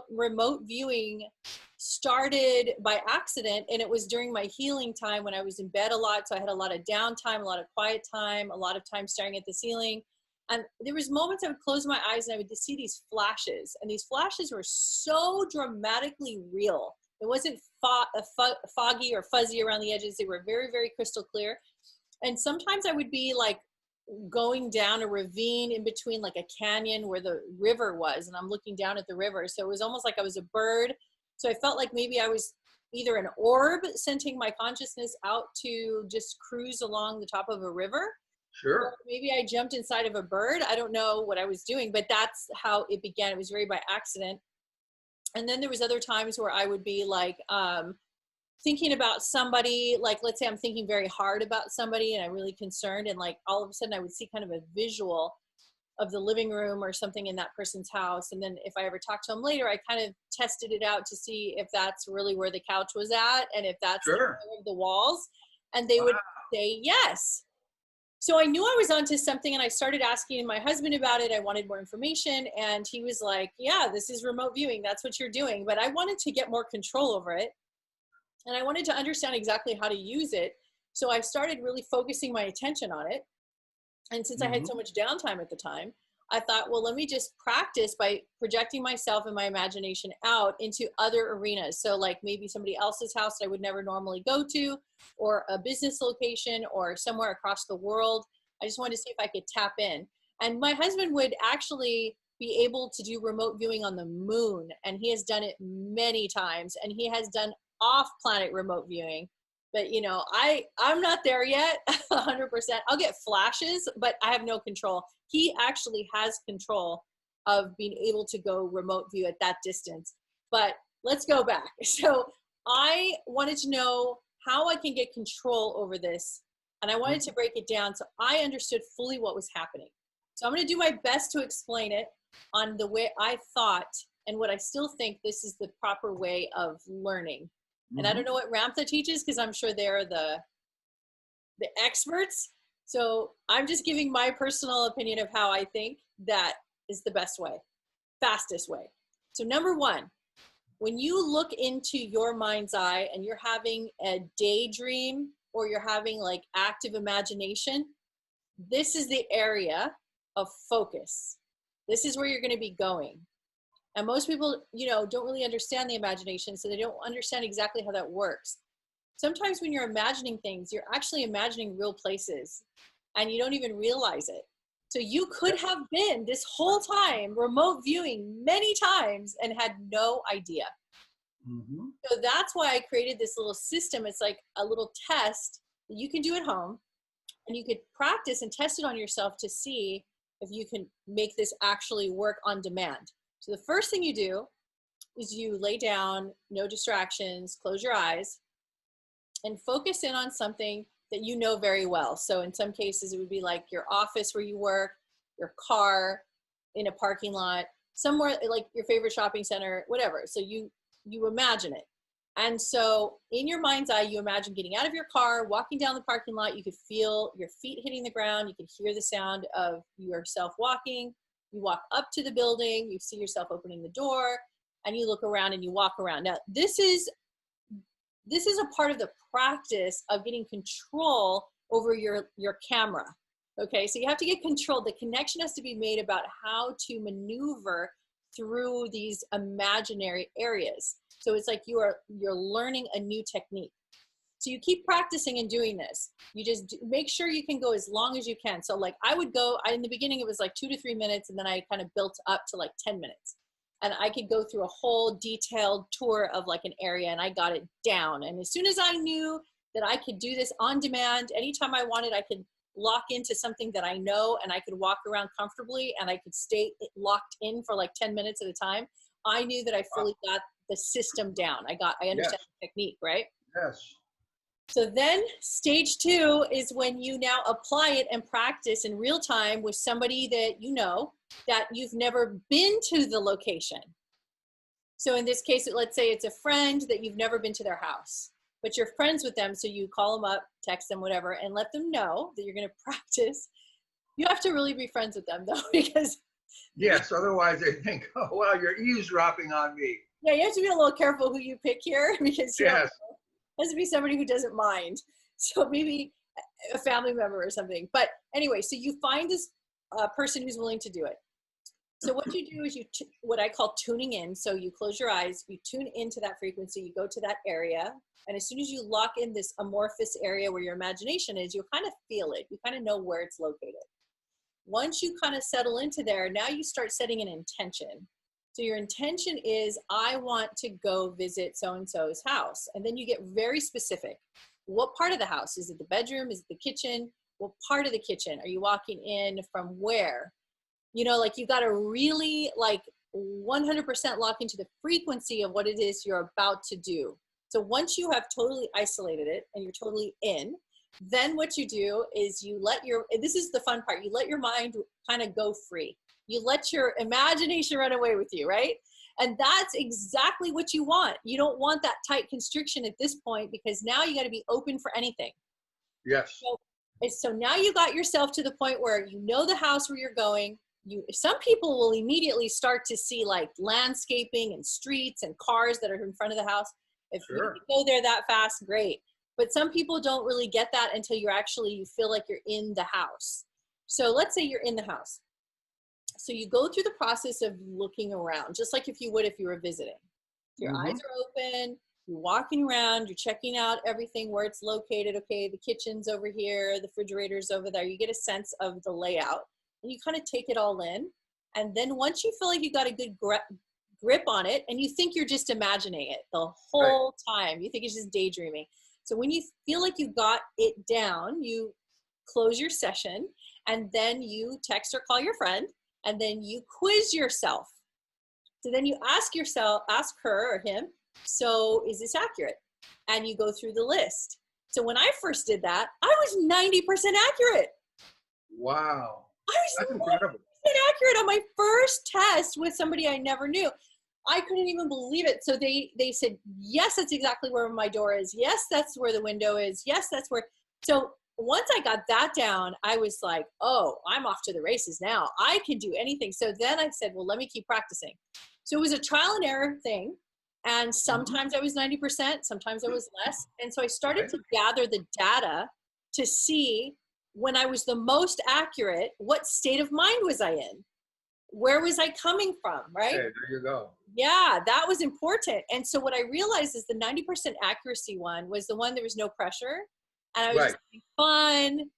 [SPEAKER 1] remote viewing started by accident, and it was during my healing time when I was in bed a lot. So I had a lot of downtime, a lot of quiet time, a lot of time staring at the ceiling. And there was moments I would close my eyes and I would see these flashes, and these flashes were so dramatically real. It wasn't foggy or fuzzy around the edges. They were very, very crystal clear. And sometimes I would be like going down a ravine in between like a canyon where the river was, and I'm looking down at the river. So it was almost like I was a bird. So I felt like maybe I was either an orb sending my consciousness out to just cruise along the top of a river.
[SPEAKER 2] Sure.
[SPEAKER 1] Or maybe I jumped inside of a bird. I don't know what I was doing, but that's how it began. It was very by accident. And then there was other times where I would be like thinking about somebody, like let's say I'm thinking very hard about somebody and I'm really concerned, and like all of a sudden I would see kind of a visual of the living room or something in that person's house. And then if I ever talked to them later, I kind of tested it out to see if that's really where the couch was at and if that's the walls. And they would say yes. So I knew I was onto something, and I started asking my husband about it. I wanted more information, and he was like, yeah, this is remote viewing. That's what you're doing. But I wanted to get more control over it, and I wanted to understand exactly how to use it. So I started really focusing my attention on it. And since I had so much downtime at the time, I thought, well, let me just practice by projecting myself and my imagination out into other arenas. So like maybe somebody else's house that I would never normally go to, or a business location, or somewhere across the world. I just wanted to see if I could tap in. And my husband would actually be able to do remote viewing on the moon. And he has done it many times. And he has done off-planet remote viewing. But, you know, I'm not there yet, 100%. I'll get flashes, but I have no control. He actually has control of being able to go remote view at that distance. But let's go back. So I wanted to know how I can get control over this. And I wanted to break it down so I understood fully what was happening. So I'm going to do my best to explain it on the way I thought and what I still think this is the proper way of learning. And I don't know what Ramtha teaches because I'm sure they're the experts. So I'm just giving my personal opinion of how I think that is the best way, fastest way. So number one, when you look into your mind's eye and you're having a daydream or you're having like active imagination, this is the area of focus. This is where you're going to be going. And most people, you know, don't really understand the imagination, so they don't understand exactly how that works. Sometimes when you're imagining things, you're actually imagining real places and you don't even realize it. So you could have been this whole time remote viewing many times and had no idea. So that's why I created this little system. It's like a little test that you can do at home, and you could practice and test it on yourself to see if you can make this actually work on demand. So the first thing you do is you lay down, no distractions, close your eyes, and focus in on something that you know very well. So in some cases, it would be like your office where you work, your car, in a parking lot, somewhere like your favorite shopping center, whatever. So you imagine it. And so in your mind's eye, you imagine getting out of your car, walking down the parking lot. You could feel your feet hitting the ground. You could hear the sound of yourself walking. You walk up to the building, you see yourself opening the door, and you look around and you walk around. Now, this is a part of the practice of getting control over your camera. Okay, so you have to get control. The connection has to be made about how to maneuver through these imaginary areas. So it's like you're learning a new technique. So you keep practicing and doing this. You just make sure you can go as long as you can. So like I would go, in the beginning it was like 2 to 3 minutes, and then I kind of built up to like 10 minutes. And I could go through a whole detailed tour of like an area, and I got it down. And as soon as I knew that I could do this on demand, anytime I wanted, I could lock into something that I know, and I could walk around comfortably, and I could stay locked in for like 10 minutes at a time. I knew that I fully got the system down. I understand the technique, right?
[SPEAKER 2] Yes.
[SPEAKER 1] So then stage 2 is when you now apply it and practice in real time with somebody that you know, that you've never been to the location. So in this case, let's say it's a friend that you've never been to their house, but you're friends with them. So you call them up, text them, whatever, and let them know that you're going to practice. You have to really be friends with them though, because
[SPEAKER 2] yes, otherwise they think, oh, wow, you're eavesdropping on me.
[SPEAKER 1] Yeah, you have to be a little careful who you pick here, because you
[SPEAKER 2] Yes.
[SPEAKER 1] it has to be somebody who doesn't mind. So maybe a family member or something. But anyway, so you find this person who's willing to do it. So what you do is what I call tuning in. So you close your eyes, you tune into that frequency, you go to that area. And as soon as you lock in this amorphous area where your imagination is, you'll kind of feel it. You kind of know where it's located. Once you kind of settle into there, now you start setting an intention. So your intention is, I want to go visit so-and-so's house. And then you get very specific. What part of the house? Is it the bedroom? Is it the kitchen? What part of the kitchen? Are you walking in from where? You know, like you got to really like 100% lock into the frequency of what it is you're about to do. So once you have totally isolated it and you're totally in, then what you do is you let this is the fun part, you let your mind kind of go free. You let your imagination run away with you, right? And that's exactly what you want. You don't want that tight constriction at this point, because now you got to be open for anything.
[SPEAKER 2] Yes.
[SPEAKER 1] So now you got yourself to the point where you know the house where you're going. Some people will immediately start to see like landscaping and streets and cars that are in front of the house. If you can go there that fast, great. But some people don't really get that until you feel like you're in the house. So let's say you're in the house. So you go through the process of looking around, just like if you would if you were visiting. Your eyes are open, you're walking around, you're checking out everything where it's located. Okay, the kitchen's over here, the refrigerator's over there. You get a sense of the layout and you kind of take it all in. And then once you feel like you got a good grip on it, and you think you're just imagining it the whole time, you think it's just daydreaming. So when you feel like you got it down, you close your session, and then you text or call your friend, and then you quiz yourself. So then you ask her or him, so is this accurate? And you go through the list. So when I first did that, I was 90% accurate.
[SPEAKER 2] Wow.
[SPEAKER 1] That's incredible. Accurate on my first test with somebody I never knew. I couldn't even believe it. So they said, yes, that's exactly where my door is. Yes, that's where the window is. Yes, that's where. So once I got that down, I was like, oh, I'm off to the races now. I can do anything. So then I said, well, let me keep practicing. So it was a trial and error thing. And sometimes I was 90%, sometimes I was less. And so I started to gather the data to see when I was the most accurate, what state of mind was I in? Where was I coming from, right?
[SPEAKER 2] Okay, there you go.
[SPEAKER 1] Yeah, that was important. And so what I realized is the 90% accuracy one was the one there was no pressure. And I was just having fun,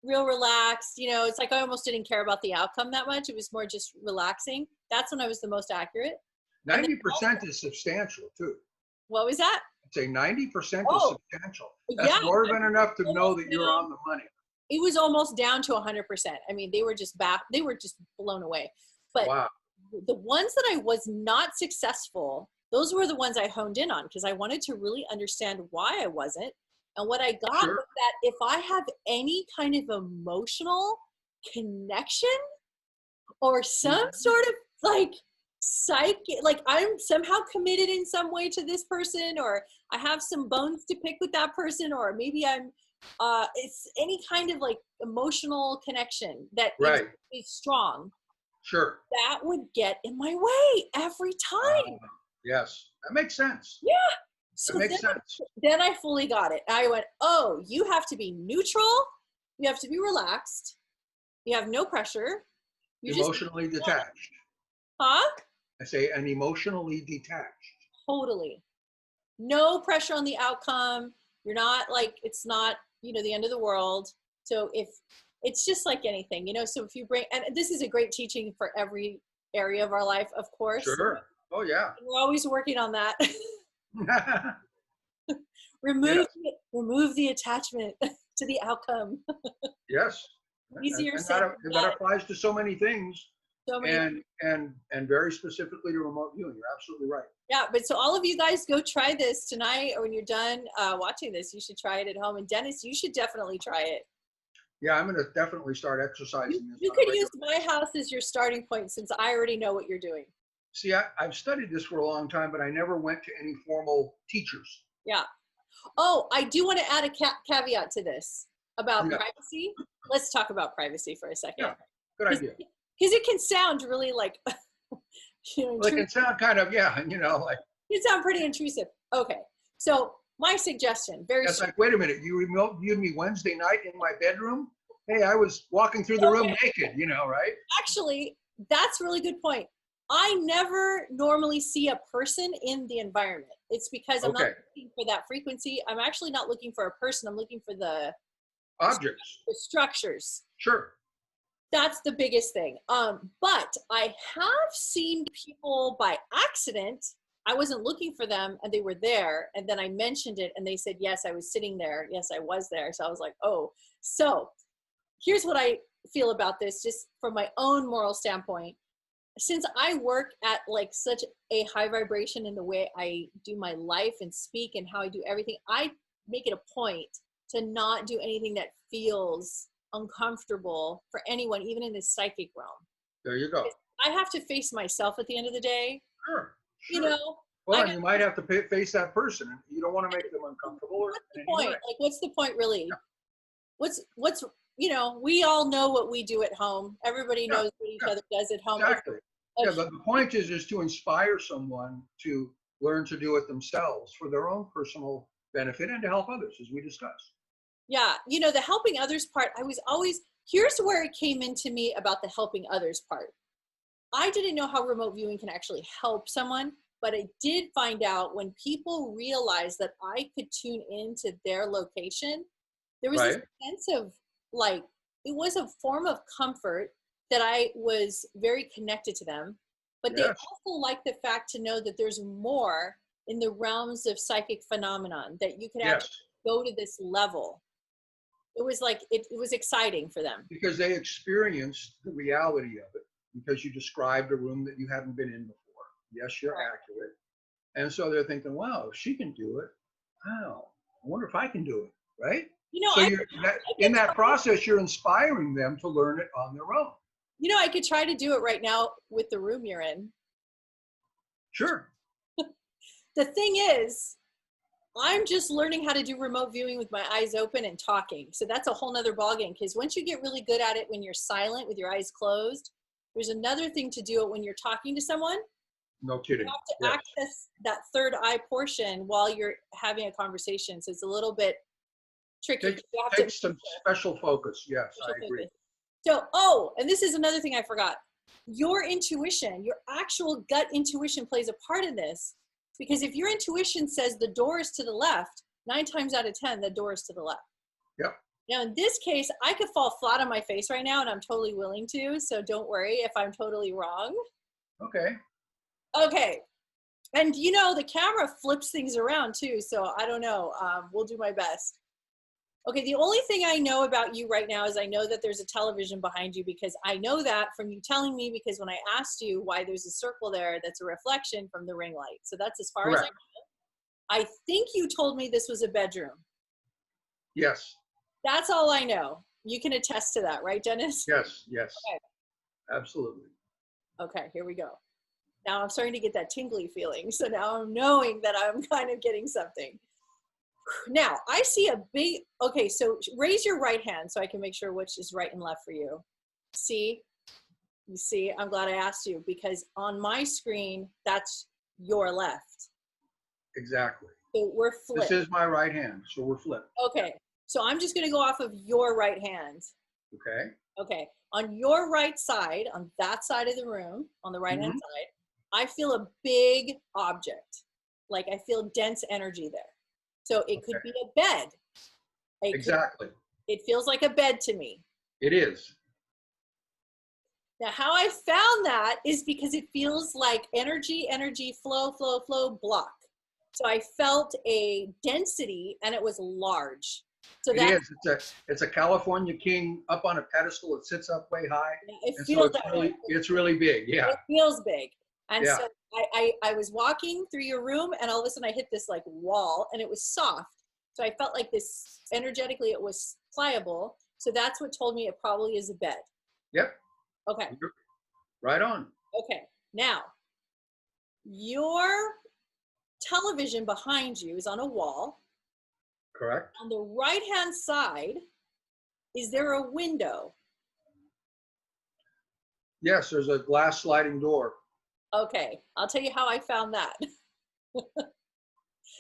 [SPEAKER 1] real relaxed. You know, it's like I almost didn't care about the outcome that much. It was more just relaxing. That's when I was the most accurate.
[SPEAKER 2] 90% is substantial too.
[SPEAKER 1] What was that?
[SPEAKER 2] I'd say 90% is substantial. That's more than enough to know that you're on the money.
[SPEAKER 1] It was almost down to 100%. I mean, they were just blown away. But the ones that I was not successful, those were the ones I honed in on because I wanted to really understand why I wasn't. And what I got was that if I have any kind of emotional connection or some sort of like like I'm somehow committed in some way to this person, or I have some bones to pick with that person, or maybe I'm it's any kind of like emotional connection that is strong.
[SPEAKER 2] Sure.
[SPEAKER 1] That would get in my way every time.
[SPEAKER 2] Yes, that makes sense.
[SPEAKER 1] Yeah.
[SPEAKER 2] So that makes sense.
[SPEAKER 1] Then I fully got it. I went, oh, you have to be neutral. You have to be relaxed. You have no pressure.
[SPEAKER 2] You're emotionally detached.
[SPEAKER 1] Huh?
[SPEAKER 2] I say, and emotionally detached.
[SPEAKER 1] Totally. No pressure on the outcome. You're not like, it's not, you know, the end of the world. So if it's just like anything, you know, so if you bring, and this is a great teaching for every area of our life, of course.
[SPEAKER 2] Sure. Oh, yeah.
[SPEAKER 1] We're always working on that. Remove the attachment to the outcome.
[SPEAKER 2] Yes.
[SPEAKER 1] Easier
[SPEAKER 2] said than done. That applies to so many things.
[SPEAKER 1] So many
[SPEAKER 2] and very specifically to remote viewing. You're absolutely right.
[SPEAKER 1] Yeah, but so all of you guys go try this tonight, or when you're done watching this, you should try it at home. And Dennis, you should definitely try it.
[SPEAKER 2] Yeah, I'm going to definitely start exercising this.
[SPEAKER 1] You could use my house as your starting point since I already know what you're doing.
[SPEAKER 2] See, I've studied this for a long time, but I never went to any formal teachers.
[SPEAKER 1] Yeah. Oh, I do want to add a caveat to this about privacy. Let's talk about privacy for a second.
[SPEAKER 2] Yeah, good idea.
[SPEAKER 1] Because it can sound really like, you know,
[SPEAKER 2] well, it can sound kind of, you know, like.
[SPEAKER 1] It sound pretty intrusive. Okay. So my suggestion,
[SPEAKER 2] It's like, wait a minute, you remote viewed me Wednesday night in my bedroom? Hey, I was walking through the room naked, you know, right?
[SPEAKER 1] Actually, that's a really good point. I never normally see a person in the environment. It's because I'm not looking for that frequency. I'm actually not looking for a person. I'm looking for the
[SPEAKER 2] objects,
[SPEAKER 1] the structures.
[SPEAKER 2] Sure.
[SPEAKER 1] That's the biggest thing. But I have seen people by accident. I wasn't looking for them and they were there. And then I mentioned it and they said, yes, I was sitting there. Yes, I was there. So I was like, oh, so here's what I feel about this, just from my own moral standpoint. Since I work at like such a high vibration in the way I do my life and speak and how I do everything, I make it a point to not do anything that feels uncomfortable for anyone, even in the psychic realm.
[SPEAKER 2] There you go.
[SPEAKER 1] I have to face myself at the end of the day.
[SPEAKER 2] Sure.
[SPEAKER 1] You know.
[SPEAKER 2] Well, you might have to face that person. You don't want to make them uncomfortable.
[SPEAKER 1] What's the point? Like, what's the point, really? Yeah. What's you know? We all know what we do at home. Everybody knows what each other does at home.
[SPEAKER 2] Exactly. Yeah, but the point is to inspire someone to learn to do it themselves for their own personal benefit and to help others, as we discussed.
[SPEAKER 1] Yeah, you know, the helping others part, I was always, here's where it came into me about the helping others part. I didn't know how remote viewing can actually help someone, but I did find out when people realized that I could tune into their location, there was this
[SPEAKER 2] Right.
[SPEAKER 1] sense of like, it was a form of comfort that I was very connected to them, but they
[SPEAKER 2] Yes.
[SPEAKER 1] also like the fact to know that there's more in the realms of psychic phenomenon, that you could
[SPEAKER 2] Yes.
[SPEAKER 1] actually go to this level. It was like, it was exciting for them.
[SPEAKER 2] Because they experienced the reality of it, because you described a room that you hadn't been in before. Yes, you're
[SPEAKER 1] Right.
[SPEAKER 2] accurate. And so they're thinking, wow, if she can do it, wow, I wonder if I can do it, right?
[SPEAKER 1] You know,
[SPEAKER 2] So
[SPEAKER 1] I,
[SPEAKER 2] you're that,
[SPEAKER 1] I
[SPEAKER 2] in
[SPEAKER 1] could
[SPEAKER 2] that
[SPEAKER 1] try,
[SPEAKER 2] process, you're inspiring them to learn it on their own.
[SPEAKER 1] you know, I could try to do it right now with the room you're in.
[SPEAKER 2] Sure.
[SPEAKER 1] The thing is, I'm just learning how to do remote viewing with my eyes open and talking. So that's a whole nother ballgame, because once you get really good at it when you're silent with your eyes closed, there's another thing to do it when you're talking to someone.
[SPEAKER 2] No
[SPEAKER 1] You
[SPEAKER 2] kidding.
[SPEAKER 1] have to
[SPEAKER 2] Yes.
[SPEAKER 1] access that third eye portion while you're having a conversation. So it's a little bit tricky.
[SPEAKER 2] Take,
[SPEAKER 1] You have
[SPEAKER 2] take
[SPEAKER 1] to
[SPEAKER 2] some special focus. Yes,
[SPEAKER 1] special
[SPEAKER 2] I agree.
[SPEAKER 1] focus. So, oh, and this is another thing I forgot. Your intuition, your actual gut intuition plays a part in this, because if your intuition says the door is to the left, 9 times out of 10, the door is to the left.
[SPEAKER 2] Yep.
[SPEAKER 1] Now, in this case, I could fall flat on my face right now, and I'm totally willing to, so don't worry if I'm totally wrong.
[SPEAKER 2] Okay.
[SPEAKER 1] Okay. And you know, the camera flips things around too, so I don't know. We'll do my best. Okay, the only thing I know about you right now is I know that there's a television behind you, because I know that from you telling me, because when I asked you why there's a circle there, that's a reflection from the ring light. So that's as far as
[SPEAKER 2] Correct.
[SPEAKER 1] I think you told me this was a bedroom.
[SPEAKER 2] Yes.
[SPEAKER 1] That's all I know. You can attest to that, right, Dennis?
[SPEAKER 2] Yes. Yes.
[SPEAKER 1] Okay.
[SPEAKER 2] Absolutely.
[SPEAKER 1] Okay, here we go. Now I'm starting to get that tingly feeling. So now I'm knowing that I'm kind of getting something. Now I see a big, okay, so raise your right hand so I can make sure which is right and left for you. See, you see, I'm glad I asked you, because on my screen, that's your left.
[SPEAKER 2] Exactly.
[SPEAKER 1] So we're flipped.
[SPEAKER 2] This is my right hand, so we're flipped.
[SPEAKER 1] Okay, so I'm just gonna go off of your right hand.
[SPEAKER 2] Okay.
[SPEAKER 1] Okay, on your right side, on that side of the room, on the right hand side, I feel a big object. Like I feel dense energy there. So it could be a bed.
[SPEAKER 2] Exactly.
[SPEAKER 1] It feels like a bed to me.
[SPEAKER 2] It is.
[SPEAKER 1] Now, how I found that is because it feels like energy, flow, block. So I felt a density, and it was large. So
[SPEAKER 2] It is. It's a California king up on a pedestal. It sits up way high.
[SPEAKER 1] It
[SPEAKER 2] And
[SPEAKER 1] feels
[SPEAKER 2] so it's really big. Yeah.
[SPEAKER 1] It feels big. And
[SPEAKER 2] Yeah.
[SPEAKER 1] so I was walking through your room, and all of a sudden I hit this like wall, and it was soft. So I felt like this energetically, it was pliable. So that's what told me it probably is a bed.
[SPEAKER 2] Yep.
[SPEAKER 1] Okay.
[SPEAKER 2] Right on.
[SPEAKER 1] Okay. Now, your television behind you is on a wall.
[SPEAKER 2] Correct.
[SPEAKER 1] On the right-hand side, is there a window?
[SPEAKER 2] Yes, there's a glass sliding door.
[SPEAKER 1] Okay. I'll tell you how I found that.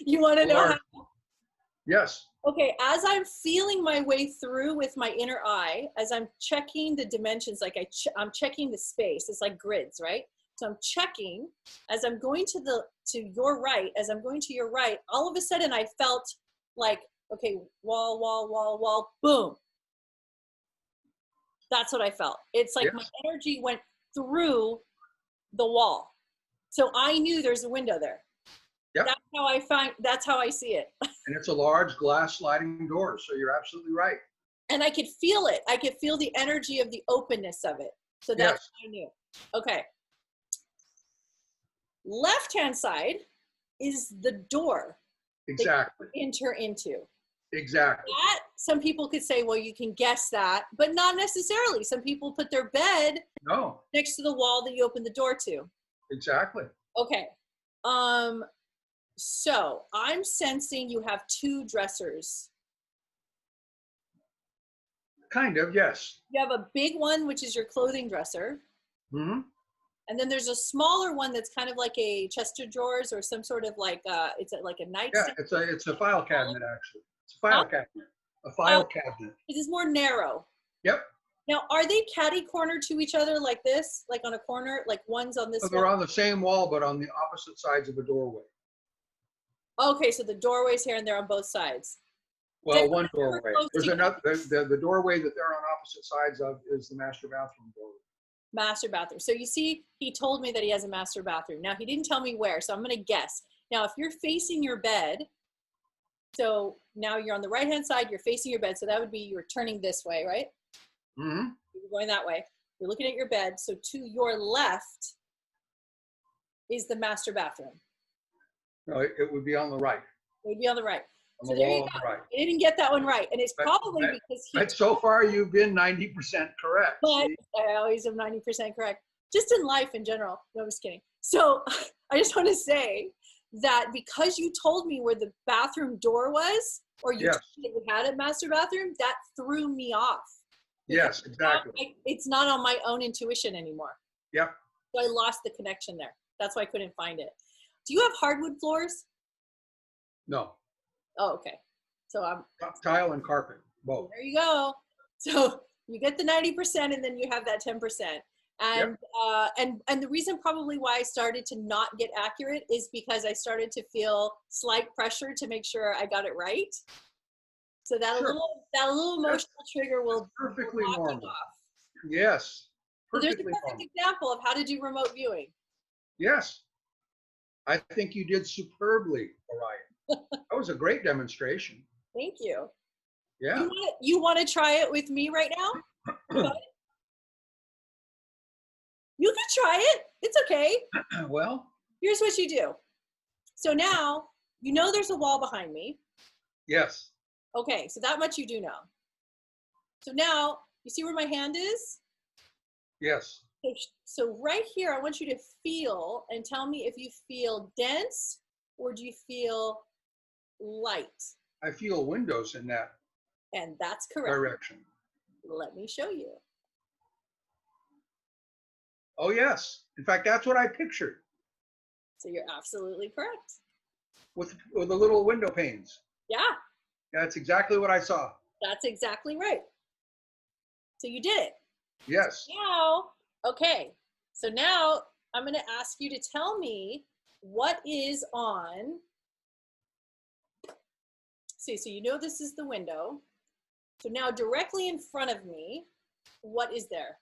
[SPEAKER 1] You want to know how?
[SPEAKER 2] Yes.
[SPEAKER 1] Okay, as I'm feeling my way through with my inner eye, as I'm checking the dimensions, like I'm checking the space. It's like grids, right? So I'm checking as I'm going to your right. As I'm going to your right, all of a sudden I felt like, okay, wall, boom. That's what I felt. It's like my energy went through the wall. So I knew there's a window there.
[SPEAKER 2] Yep.
[SPEAKER 1] That's how I see it.
[SPEAKER 2] And it's a large glass sliding door, so you're absolutely right.
[SPEAKER 1] And I could feel it. I could feel the energy of the openness of it. So that's what I knew. Okay. Left-hand side is the door.
[SPEAKER 2] Exactly.
[SPEAKER 1] That you enter into.
[SPEAKER 2] Exactly.
[SPEAKER 1] That, some people could say, well, you can guess that, but not necessarily. Some people put their bed next to the wall that you open the door to.
[SPEAKER 2] Exactly.
[SPEAKER 1] Okay. So I'm sensing you have 2 dressers.
[SPEAKER 2] Kind of, yes.
[SPEAKER 1] You have a big one, which is your clothing dresser.
[SPEAKER 2] Mm-hmm.
[SPEAKER 1] And then there's a smaller one that's kind of like a chest of drawers, or some sort of like like a nightstand.
[SPEAKER 2] Yeah, it's a file cabinet actually. It's a file cabinet. A file cabinet.
[SPEAKER 1] It is more narrow.
[SPEAKER 2] Yep.
[SPEAKER 1] Now, are they catty corner to each other like this, like on a corner, like one's on this
[SPEAKER 2] So they're
[SPEAKER 1] wall?
[SPEAKER 2] on the same wall, but on the opposite sides of a doorway.
[SPEAKER 1] Okay, so the doorway's here and they're on both sides.
[SPEAKER 2] Well, one doorway. There's
[SPEAKER 1] together.
[SPEAKER 2] another. The doorway that they're on opposite sides of is the master bathroom doorway.
[SPEAKER 1] Master bathroom. So you see, he told me that he has a master bathroom. Now, he didn't tell me where, so I'm going to guess. Now, if you're facing your bed, so now you're on the right-hand side, you're facing your bed, so that would be you're turning this way, right?
[SPEAKER 2] Mm-hmm.
[SPEAKER 1] You're going that way. You're looking at your bed. So to your left is the master bathroom.
[SPEAKER 2] No, it would be on the right.
[SPEAKER 1] It would be on the right.
[SPEAKER 2] On
[SPEAKER 1] So
[SPEAKER 2] the
[SPEAKER 1] there you
[SPEAKER 2] wall
[SPEAKER 1] go.
[SPEAKER 2] on the right.
[SPEAKER 1] I didn't get that one right. And it's probably because he...
[SPEAKER 2] But so far, you've been 90% correct.
[SPEAKER 1] But I always am 90% correct. Just in life in general. No, I'm just kidding. So I just want to say that because you told me where the bathroom door was, or you told me that you had a master bathroom, that threw me off.
[SPEAKER 2] Yes, exactly.
[SPEAKER 1] It's not on my own intuition anymore.
[SPEAKER 2] Yep.
[SPEAKER 1] So I lost the connection there. That's why I couldn't find it. Do you have hardwood floors?
[SPEAKER 2] No.
[SPEAKER 1] Oh, okay. So I'm
[SPEAKER 2] tile and carpet, both.
[SPEAKER 1] There you go. So you get the 90% and then you have that 10%. And and the reason probably why I started to not get accurate is because I started to feel slight pressure to make sure I got it right. So that little emotional trigger will
[SPEAKER 2] perfectly
[SPEAKER 1] knock
[SPEAKER 2] normal.
[SPEAKER 1] it off.
[SPEAKER 2] Yes.
[SPEAKER 1] So there's a perfect example of how to do remote viewing.
[SPEAKER 2] Yes. I think you did superbly, Orion. That was a great demonstration.
[SPEAKER 1] Thank you.
[SPEAKER 2] Yeah.
[SPEAKER 1] You want to try it with me right now? You can try it. It's okay.
[SPEAKER 2] Well,
[SPEAKER 1] here's what you do. So now, you know there's a wall behind me.
[SPEAKER 2] Yes.
[SPEAKER 1] Okay, so that much you do know. So now, you see where my hand is?
[SPEAKER 2] Yes.
[SPEAKER 1] So right here, I want you to feel and tell me if you feel dense or do you feel light?
[SPEAKER 2] I feel windows in that
[SPEAKER 1] and that's correct.
[SPEAKER 2] Direction.
[SPEAKER 1] Let me show you.
[SPEAKER 2] Oh, yes. In fact, that's what I pictured.
[SPEAKER 1] So you're absolutely correct.
[SPEAKER 2] With the little window panes.
[SPEAKER 1] Yeah.
[SPEAKER 2] That's exactly what I saw.
[SPEAKER 1] That's exactly right. So you did it.
[SPEAKER 2] Yes.
[SPEAKER 1] Now, okay. So now I'm going to ask you to tell me what is on. See, so you know this is the window. So now directly in front of me, what is there?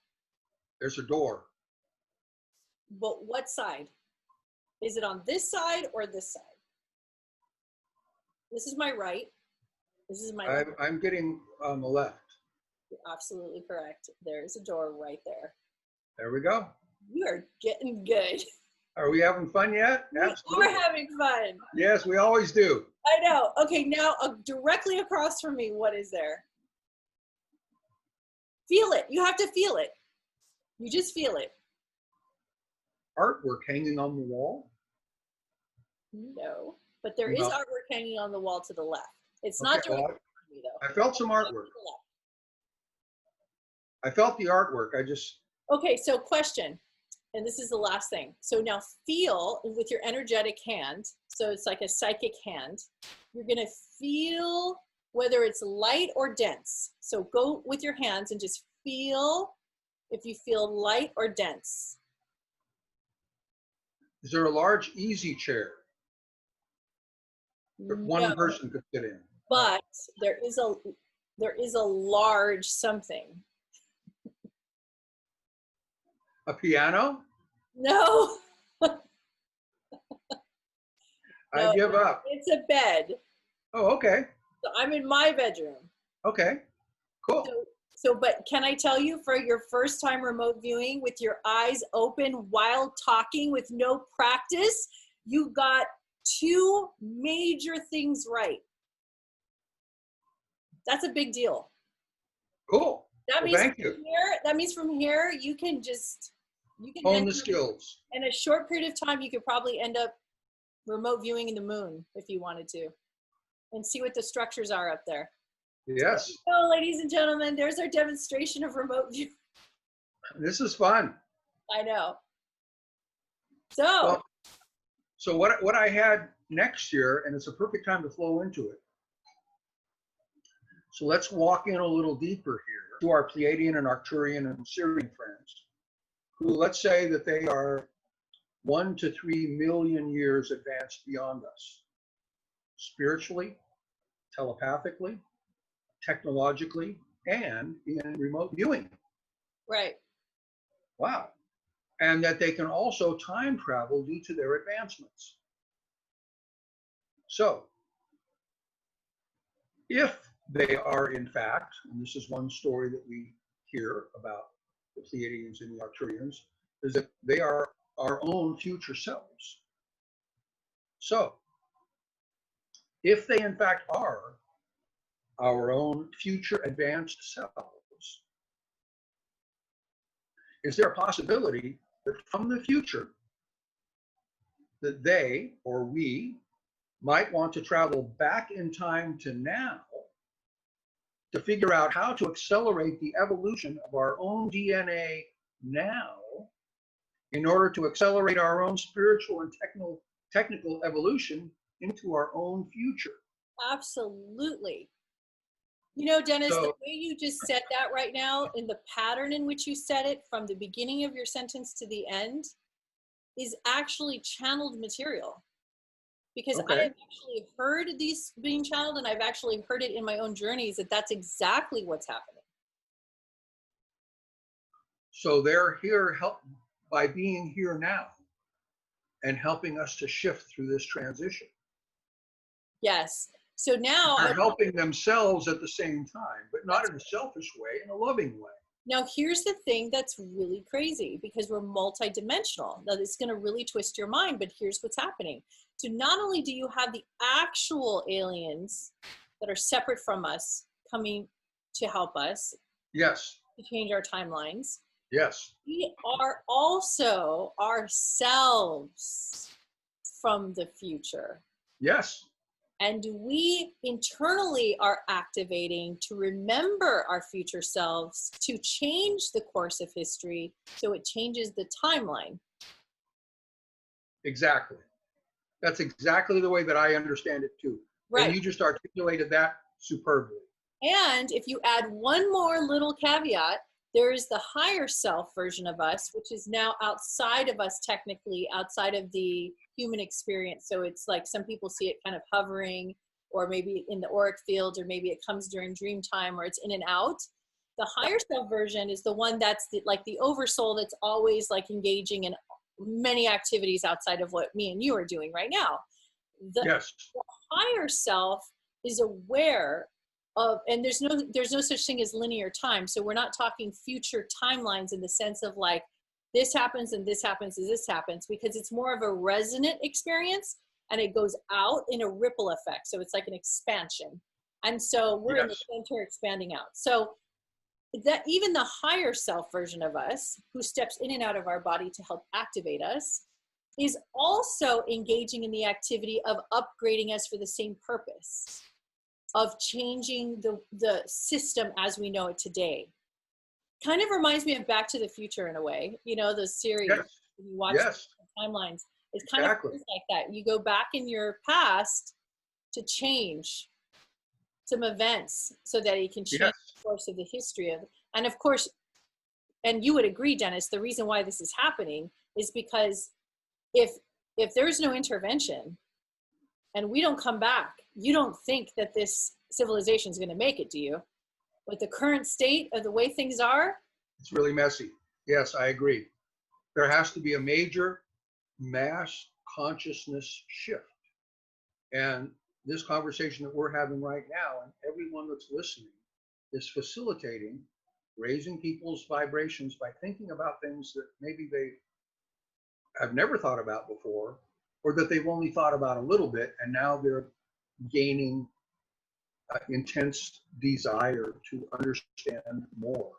[SPEAKER 2] There's a door.
[SPEAKER 1] But what side? Is it on this side or this side? This is my right. This is my left.
[SPEAKER 2] I'm getting on the left.
[SPEAKER 1] You're absolutely correct. There's a door right there.
[SPEAKER 2] There we go.
[SPEAKER 1] You are getting good.
[SPEAKER 2] Are we having fun yet?
[SPEAKER 1] Absolutely. We're having fun.
[SPEAKER 2] Yes, we always do.
[SPEAKER 1] I know. Okay, now directly across from me, what is there? Feel it. You have to feel it. You just feel it.
[SPEAKER 2] Artwork hanging on the wall?
[SPEAKER 1] No, but there is artwork hanging on the wall to the left. It's not directly
[SPEAKER 2] well,
[SPEAKER 1] from me, though.
[SPEAKER 2] I felt some artwork. I felt the artwork. I just...
[SPEAKER 1] Okay, so question, and this is the last thing. So now feel with your energetic hand, so it's like a psychic hand, you're going to feel whether it's light or dense. So go with your hands and just feel if you feel light or dense.
[SPEAKER 2] Is there a large easy chair that one person could sit in?
[SPEAKER 1] But there is a large something.
[SPEAKER 2] A piano?
[SPEAKER 1] No.
[SPEAKER 2] I give up.
[SPEAKER 1] It's a bed.
[SPEAKER 2] Oh, okay.
[SPEAKER 1] So I'm in my bedroom.
[SPEAKER 2] Okay, cool.
[SPEAKER 1] But can I tell you, for your first time remote viewing with your eyes open while talking with no practice, you got 2 major things right. That's a big deal.
[SPEAKER 2] Cool.
[SPEAKER 1] That means
[SPEAKER 2] thank you.
[SPEAKER 1] That means from here, you can
[SPEAKER 2] hone the skills.
[SPEAKER 1] In a short period of time, you could probably end up remote viewing in the moon if you wanted to, and see what the structures are up there.
[SPEAKER 2] Yes.
[SPEAKER 1] So, ladies and gentlemen, there's our demonstration of remote view.
[SPEAKER 2] This is fun.
[SPEAKER 1] I know. So
[SPEAKER 2] what I had next year, and it's a perfect time to flow into it. So let's walk in a little deeper here to our Pleiadian and Arcturian and Sirian friends, who, let's say that they are 1 to 3 million years advanced beyond us, spiritually, telepathically, technologically, and in remote viewing.
[SPEAKER 1] Right.
[SPEAKER 2] Wow. And that they can also time travel due to their advancements. So, if they are in fact, and this is one story that we hear about the Pleiadians and the Arcturians, is that they are our own future selves. So, if they in fact are our own future advanced selves, is there a possibility that from the future that they or we might want to travel back in time to now to figure out how to accelerate the evolution of our own DNA now in order to accelerate our own spiritual and technical evolution into our own future?
[SPEAKER 1] Absolutely. You know, Dennis,
[SPEAKER 2] So,
[SPEAKER 1] the way you just said that right now, in the pattern in which you said it from the beginning of your sentence to the end, is actually channeled material. Because I
[SPEAKER 2] okay.
[SPEAKER 1] have actually heard these being channeled, and I've actually heard it in my own journeys that that's exactly what's happening.
[SPEAKER 2] So they're here by being here now and helping us to shift through this transition.
[SPEAKER 1] Yes. So now
[SPEAKER 2] They're helping themselves at the same time, but not in a selfish way, in a loving way.
[SPEAKER 1] Now, here's the thing that's really crazy, because we're multidimensional. Now, it's going to really twist your mind, but here's what's happening. So not only do you have the actual aliens that are separate from us coming to help us,
[SPEAKER 2] Yes.
[SPEAKER 1] to change our timelines,
[SPEAKER 2] Yes.
[SPEAKER 1] we are also ourselves from the future.
[SPEAKER 2] Yes.
[SPEAKER 1] And we internally are activating to remember our future selves, to change the course of history so it changes the timeline.
[SPEAKER 2] Exactly. That's exactly the way that I understand it too.
[SPEAKER 1] Right.
[SPEAKER 2] And you just articulated that superbly.
[SPEAKER 1] And if you add one more little caveat, there is the higher self version of us, which is now outside of us, technically outside of the human experience. So it's like some people see it kind of hovering, or maybe in the auric field, or maybe it comes during dream time, or it's in and out. The higher self version is the one that's like the oversoul that's always like engaging in many activities outside of what me and you are doing right now. The higher self is aware of, and there's no such thing as linear time. So we're not talking future timelines in the sense of like this happens and this happens and this happens, because it's more of a resonant experience and it goes out in a ripple effect. So it's like an expansion. And so we're in the center expanding out. So that even the higher self version of us, who steps in and out of our body to help activate us, is also engaging in the activity of upgrading us for the same purpose, of changing the system as we know it today. Kind of reminds me of Back to the Future in a way, you know, the series.
[SPEAKER 2] Yes.
[SPEAKER 1] You watch the timelines. It's kind of like that. You go back in your past to change some events so that it can change the course of the history of, and of course, and you would agree, Dennis, the reason why this is happening is because if there's no intervention and we don't come back, you don't think that this civilization is going to make it, do you? With the current state of the way things are?
[SPEAKER 2] It's really messy. Yes, I agree. There has to be a major mass consciousness shift. And this conversation that we're having right now, and everyone that's listening, is facilitating raising people's vibrations by thinking about things that maybe they have never thought about before, or that they've only thought about a little bit, and now they're gaining intense desire to understand more.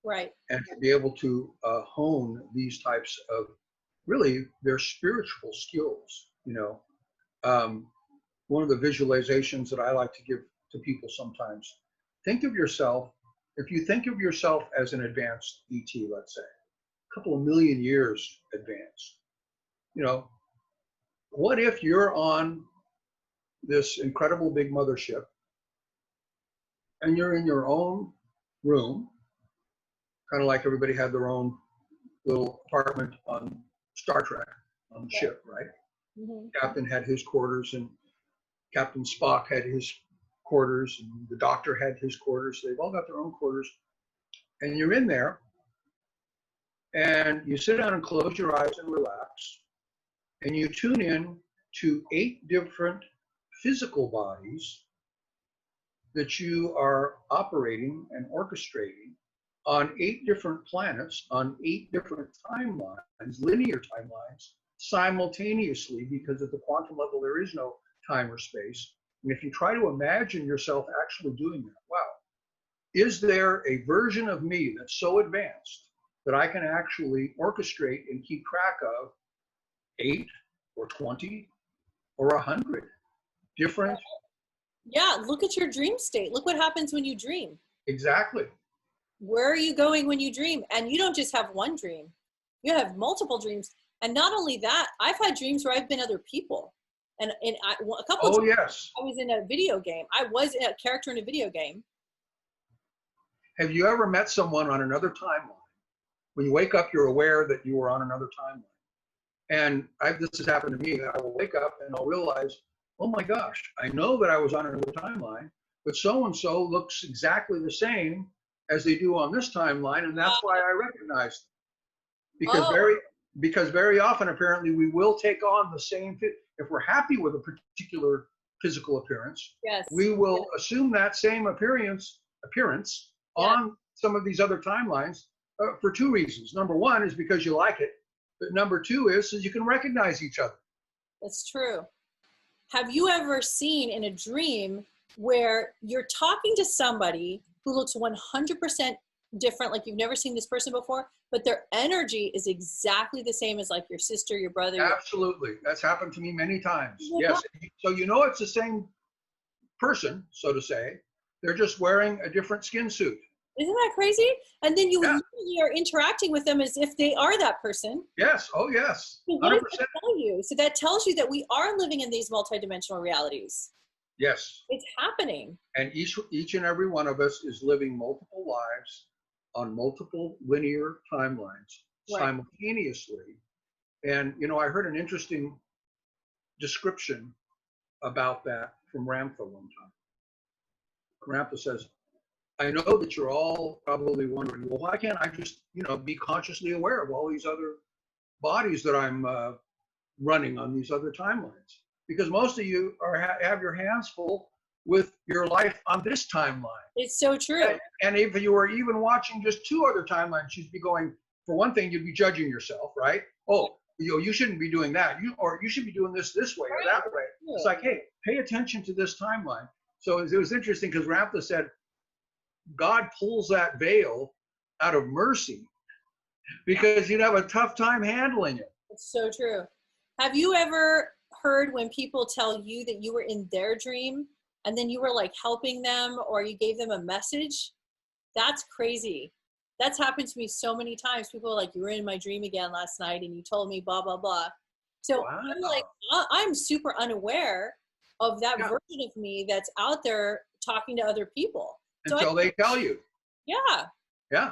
[SPEAKER 1] Right.
[SPEAKER 2] And to be able to hone these types of, really, their spiritual skills. You know, one of the visualizations that I like to give to people sometimes, think of yourself, if you think of yourself as an advanced ET, let's say, a couple of million years advanced, you know, what if you're on this incredible big mothership and you're in your own room, kind of like everybody had their own little apartment on Star Trek on the ship, right?
[SPEAKER 1] Mm-hmm.
[SPEAKER 2] Captain had his quarters, and Captain Spock had his quarters, and the doctor had his quarters. They've all got their own quarters. And you're in there, and you sit down and close your eyes and relax, and you tune in to 8 different physical bodies that you are operating and orchestrating on 8 different planets, on 8 different timelines, linear timelines, simultaneously, because at the quantum level there is no time or space. And if you try to imagine yourself actually doing that, wow, is there a version of me that's so advanced that I can actually orchestrate and keep track of 8 or 20 or 100 different?
[SPEAKER 1] Yeah, look at your dream state. Look what happens when you dream.
[SPEAKER 2] Exactly.
[SPEAKER 1] Where are you going when you dream? And you don't just have one dream. You have multiple dreams. And not only that, I've had dreams where I've been other people. And a couple of
[SPEAKER 2] Oh,
[SPEAKER 1] times
[SPEAKER 2] yes.
[SPEAKER 1] I was in a video game. I was a character in a video game.
[SPEAKER 2] Have you ever met someone on another timeline? When you wake up, you're aware that you were on another timeline. And this has happened to me. I will wake up and I'll realize, oh my gosh, I know that I was on another timeline, but so-and-so looks exactly the same as they do on this timeline, and that's why I recognize them. Because very often, apparently, we will take on the same, if we're happy with a particular physical appearance,
[SPEAKER 1] yes,
[SPEAKER 2] we will assume that same appearance on some of these other timelines for 2 reasons. Number 1 is because you like it, but number 2 is so you can recognize each other.
[SPEAKER 1] That's true. Have you ever seen in a dream where you're talking to somebody who looks 100% different, like you've never seen this person before, but their energy is exactly the same as like your sister, your brother?
[SPEAKER 2] Absolutely. That's happened to me many times.
[SPEAKER 1] Yeah.
[SPEAKER 2] Yes. So you know it's the same person, so to say. They're just wearing a different skin suit.
[SPEAKER 1] Isn't that crazy? And then you literally are interacting with them as if they are that person.
[SPEAKER 2] Yes. Oh, yes.
[SPEAKER 1] So what does that tell you? So that tells you that we are living in these multidimensional realities.
[SPEAKER 2] Yes.
[SPEAKER 1] It's happening.
[SPEAKER 2] And each and every one of us is living multiple lives on multiple linear timelines simultaneously. And, you know, I heard an interesting description about that from Ramtha one time. Ramtha says, I know that you're all probably wondering, well, why can't I just, be consciously aware of all these other bodies that I'm running on these other timelines? Because most of you have your hands full with your life on this timeline.
[SPEAKER 1] It's so true.
[SPEAKER 2] And if you were even watching just 2 other timelines, you'd be going, for one thing, you'd be judging yourself, right? Oh, you shouldn't be doing that. You should be doing this way or that way. Yeah. It's like, hey, pay attention to this timeline. So it was interesting because Ramtha said, God pulls that veil out of mercy because you'd have a tough time handling it.
[SPEAKER 1] It's so true. Have you ever heard when people tell you that you were in their dream and then you were like helping them or you gave them a message? That's crazy. That's happened to me so many times. People are like, you were in my dream again last night and you told me blah, blah, blah. So wow. I'm like, I'm super unaware of that version of me that's out there talking to other people.
[SPEAKER 2] Until they tell you.
[SPEAKER 1] Yeah.
[SPEAKER 2] Yeah.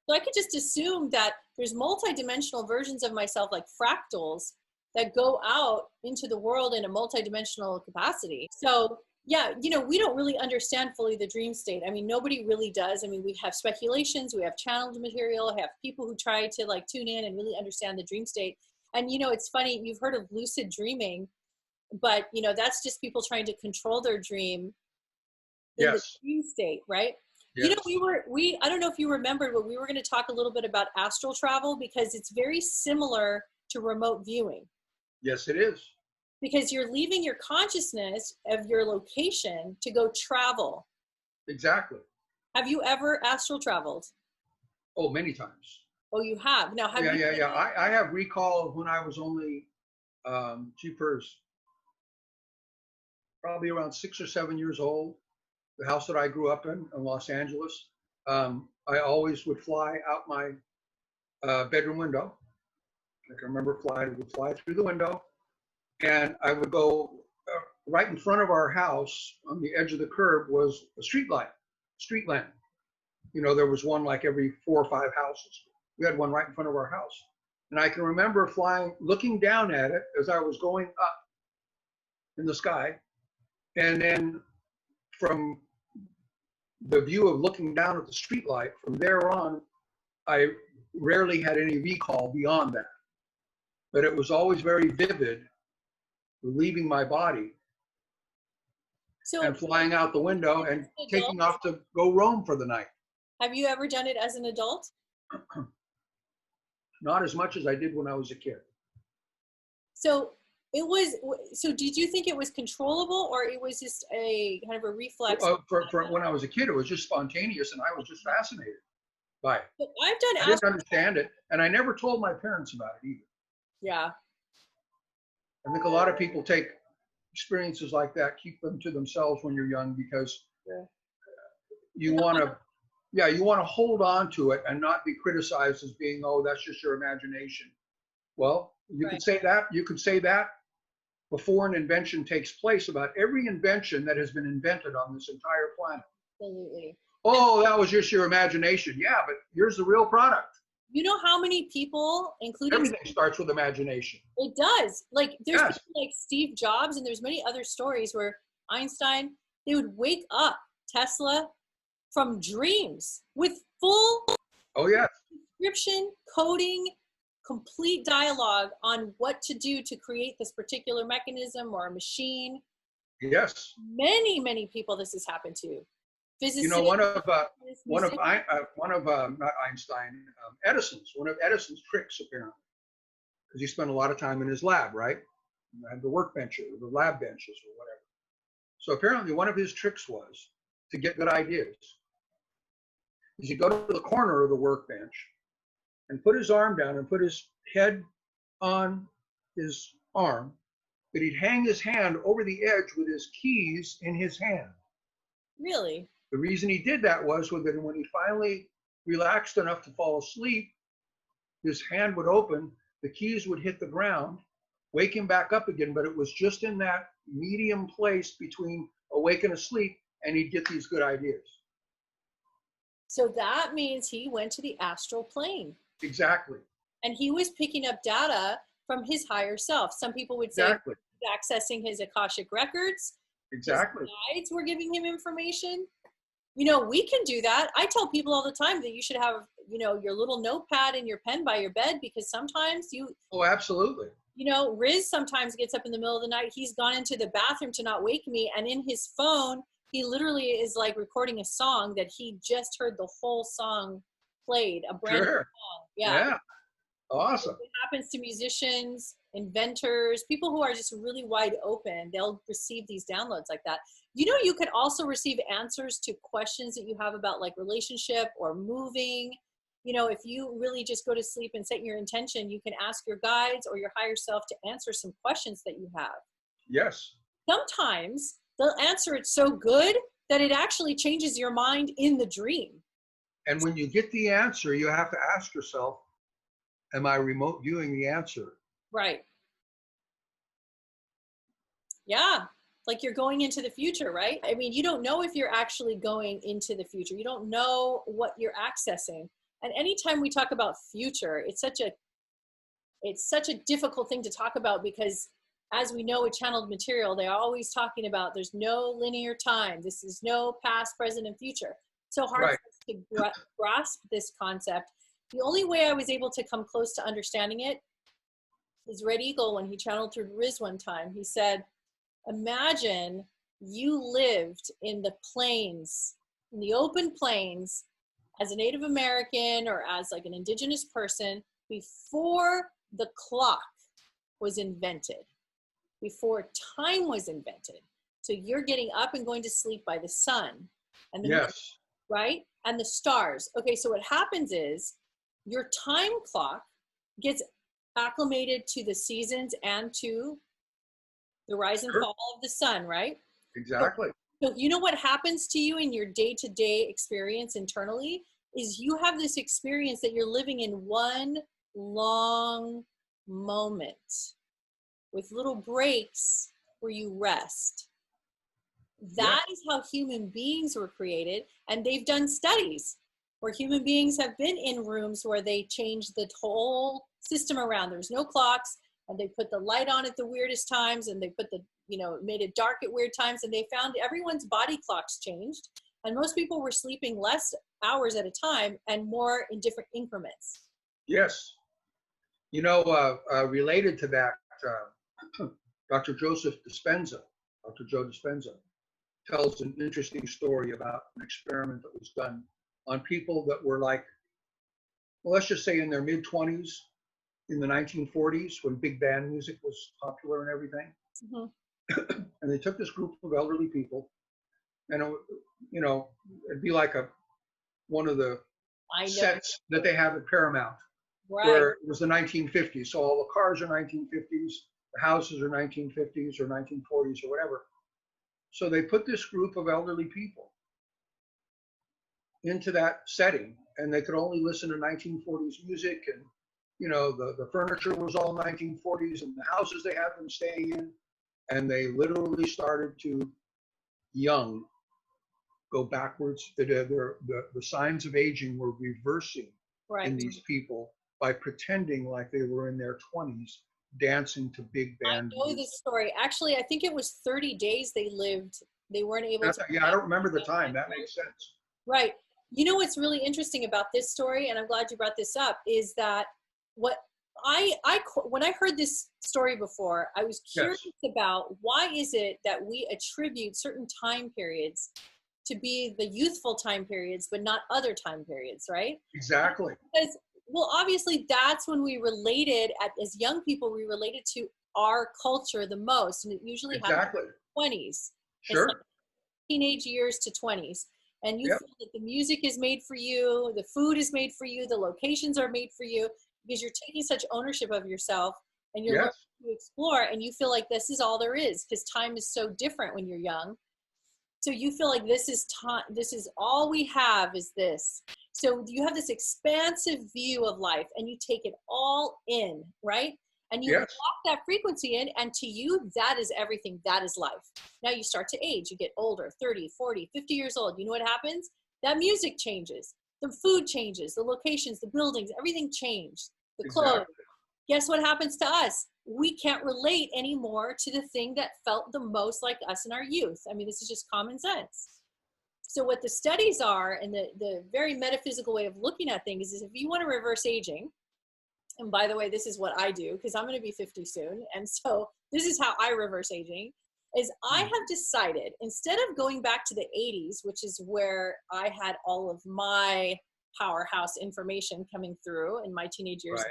[SPEAKER 1] So I could just assume that there's multidimensional versions of myself, like fractals, that go out into the world in a multidimensional capacity. So yeah, we don't really understand fully the dream state. I mean, nobody really does. I mean, we have speculations, we have channeled material, have people who try to like tune in and really understand the dream state. And it's funny, you've heard of lucid dreaming, but that's just people trying to control their dream in the dream state, right? Yes. I don't know if you remembered, but we were going to talk a little bit about astral travel because it's very similar to remote viewing.
[SPEAKER 2] Yes, it is.
[SPEAKER 1] Because you're leaving your consciousness of your location to go travel.
[SPEAKER 2] Exactly.
[SPEAKER 1] Have you ever astral traveled?
[SPEAKER 2] Oh, many times.
[SPEAKER 1] Oh, you have? Now, have you?
[SPEAKER 2] Yeah. I have recall of when I was only, probably around 6 or 7 years old. The house that I grew up in Los Angeles, I always would fly out my bedroom window. I can remember would fly through the window, and I would go right in front of our house on the edge of the curb was a street light. street lamp. You know, there was one like every 4 or 5 houses. We had one right in front of our house. And I can remember looking down at it as I was going up in the sky. And then from the view of looking down at the street light, from there on, I rarely had any recall beyond that. But it was always very vivid, leaving my body and flying out the window and taking off to go roam for the night.
[SPEAKER 1] Have you ever done it as an adult?
[SPEAKER 2] Not as much as I did when I was a kid.
[SPEAKER 1] So did you think it was controllable, or it was just a kind of a reflex?
[SPEAKER 2] For when I was a kid, it was just spontaneous, and I was just fascinated by it.
[SPEAKER 1] But I
[SPEAKER 2] didn't understand it, and I never told my parents about it either.
[SPEAKER 1] Yeah.
[SPEAKER 2] I think a lot of people take experiences like that, keep them to themselves when you're young, because you want to hold on to it and not be criticized as being, oh, that's just your imagination. Well, you could say that. You could say that before an invention takes place about every invention that has been invented on this entire planet.
[SPEAKER 1] Absolutely.
[SPEAKER 2] Oh, that was just your imagination. Yeah, but here's the real product.
[SPEAKER 1] You know how many people, including
[SPEAKER 2] everything starts with imagination.
[SPEAKER 1] It does. Like there's people like Steve Jobs, and there's many other stories where Einstein, they would wake up, Tesla, from dreams with full description, coding, complete dialogue on what to do to create this particular mechanism or a machine.
[SPEAKER 2] Yes.
[SPEAKER 1] Many people this has happened to. Physicists,
[SPEAKER 2] you know, one of not Einstein, one of Edison's tricks, apparently, because he spent a lot of time in his lab, right? And the workbenches, or the lab benches, or whatever. So apparently, one of his tricks was to get good ideas. Is he'd go to the corner of the workbench and put his arm down and put his head on his arm, but he'd hang his hand over the edge with his keys in his hand.
[SPEAKER 1] Really?
[SPEAKER 2] The reason he did that was that when he finally relaxed enough to fall asleep, his hand would open, the keys would hit the ground, wake him back up again, but it was just in that medium place between awake and asleep, and he'd get these good ideas.
[SPEAKER 1] So that means he went to the astral plane.
[SPEAKER 2] Exactly.
[SPEAKER 1] And he was picking up data from his higher self. Some people would say he's accessing his Akashic records.
[SPEAKER 2] Exactly.
[SPEAKER 1] His guides were giving him information. You know, we can do that. I tell people all the time that you should have, you know, your little notepad and your pen by your bed, because sometimes
[SPEAKER 2] Oh, absolutely.
[SPEAKER 1] You know, Riz sometimes gets up in the middle of the night. He's gone into the bathroom to not wake me. And in his phone, he literally is like recording a song that he just heard the whole song played, a brand new song.
[SPEAKER 2] Yeah. Awesome.
[SPEAKER 1] It happens to musicians, inventors, people who are just really wide open. They'll receive these downloads like that. You know, you could also receive answers to questions that you have about like relationship or moving. You know, if you really just go to sleep and set your intention, you can ask your guides or your higher self to answer some questions that you have.
[SPEAKER 2] Yes.
[SPEAKER 1] Sometimes they'll answer it so good that it actually changes your mind in the dream.
[SPEAKER 2] And when you get the answer, you have to ask yourself, am I remote viewing the answer?
[SPEAKER 1] Right. Yeah. Like you're going into the future, right? I mean, you don't know if you're actually going into the future. You don't know what you're accessing. And anytime we talk about future, it's such a difficult thing to talk about, because as we know with channeled material, they're always talking about there's no linear time. This is no past, present, and future. So hard to grasp this concept. The only way I was able to come close to understanding it is Red Eagle, when he channeled through Riz one time. He said, imagine you lived in the plains, in the open plains, as a Native American or as like an indigenous person before the clock was invented, before time was invented. So you're getting up and going to sleep by the sun and the moon, right? And the stars. Okay, so what happens is your time clock gets acclimated to the seasons and to the rise and fall of the sun, right?
[SPEAKER 2] Exactly.
[SPEAKER 1] So you know what happens to you in your day-to-day experience internally is you have this experience that you're living in one long moment with little breaks where you rest. That is how human beings were created. And they've done studies where human beings have been in rooms where they changed the whole system around. There's no clocks, and they put the light on at the weirdest times, and they put the, made it dark at weird times, and they found everyone's body clocks changed. And most people were sleeping less hours at a time and more in different increments.
[SPEAKER 2] Yes. Related to that, Dr. Joseph Dispenza, Dr. Joe Dispenza, tells an interesting story about an experiment that was done on people that were like, well, let's just say in their mid-20s, in the 1940s, when big band music was popular and everything. Mm-hmm. And they took this group of elderly people, and it'd be like one of the sets that they have at Paramount, right, where it was the 1950s. So all the cars are 1950s, the houses are 1950s or 1940s or whatever. So they put this group of elderly people into that setting, and they could only listen to 1940s music, and the furniture was all 1940s, and the houses they had them staying in, and they literally started to go backwards. The signs of aging were reversing in these people by pretending like they were in their 20s, dancing to big band
[SPEAKER 1] I know
[SPEAKER 2] music.
[SPEAKER 1] this story. Actually, I think it was 30 days they lived. They weren't able to.
[SPEAKER 2] Yeah, I don't remember the time. That makes sense.
[SPEAKER 1] Right. You know what's really interesting about this story, and I'm glad you brought this up, is that what when I heard this story before, I was curious about why is it that we attribute certain time periods to be the youthful time periods, but not other time periods, right?
[SPEAKER 2] Exactly.
[SPEAKER 1] Because, well, obviously that's when we related, as young people, we related to our culture the most, and it usually happens in the 20s.
[SPEAKER 2] Sure.
[SPEAKER 1] It's like teenage years to 20s. And you feel that the music is made for you, the food is made for you, the locations are made for you, because you're taking such ownership of yourself, and you're learning to explore, and you feel like this is all there is, because time is so different when you're young. So you feel like this is time, this is all we have is this. So you have this expansive view of life, and you take it all in, right? And you lock that frequency in, and to you, that is everything. That is life. Now you start to age. You get older, 30, 40, 50 years old. You know what happens? That music changes. The food changes. The locations, the buildings, everything changed. The clothes. Guess what happens to us? We can't relate anymore to the thing that felt the most like us in our youth. I mean, this is just common sense. So what the studies are, and the very metaphysical way of looking at things, is if you want to reverse aging, and by the way, this is what I do, because I'm going to be 50 soon. And so this is how I reverse aging, is I have decided, instead of going back to the 80s, which is where I had all of my powerhouse information coming through in my teenage years,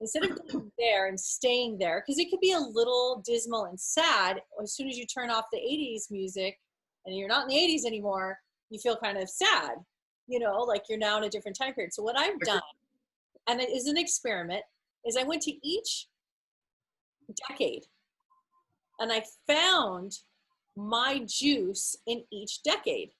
[SPEAKER 1] instead of going there and staying there, because it could be a little dismal and sad, as soon as you turn off the 80s music and you're not in the 80s anymore, you feel kind of sad, like you're now in a different time period. So what I've done, and it is an experiment, is I went to each decade and I found my juice in each decade.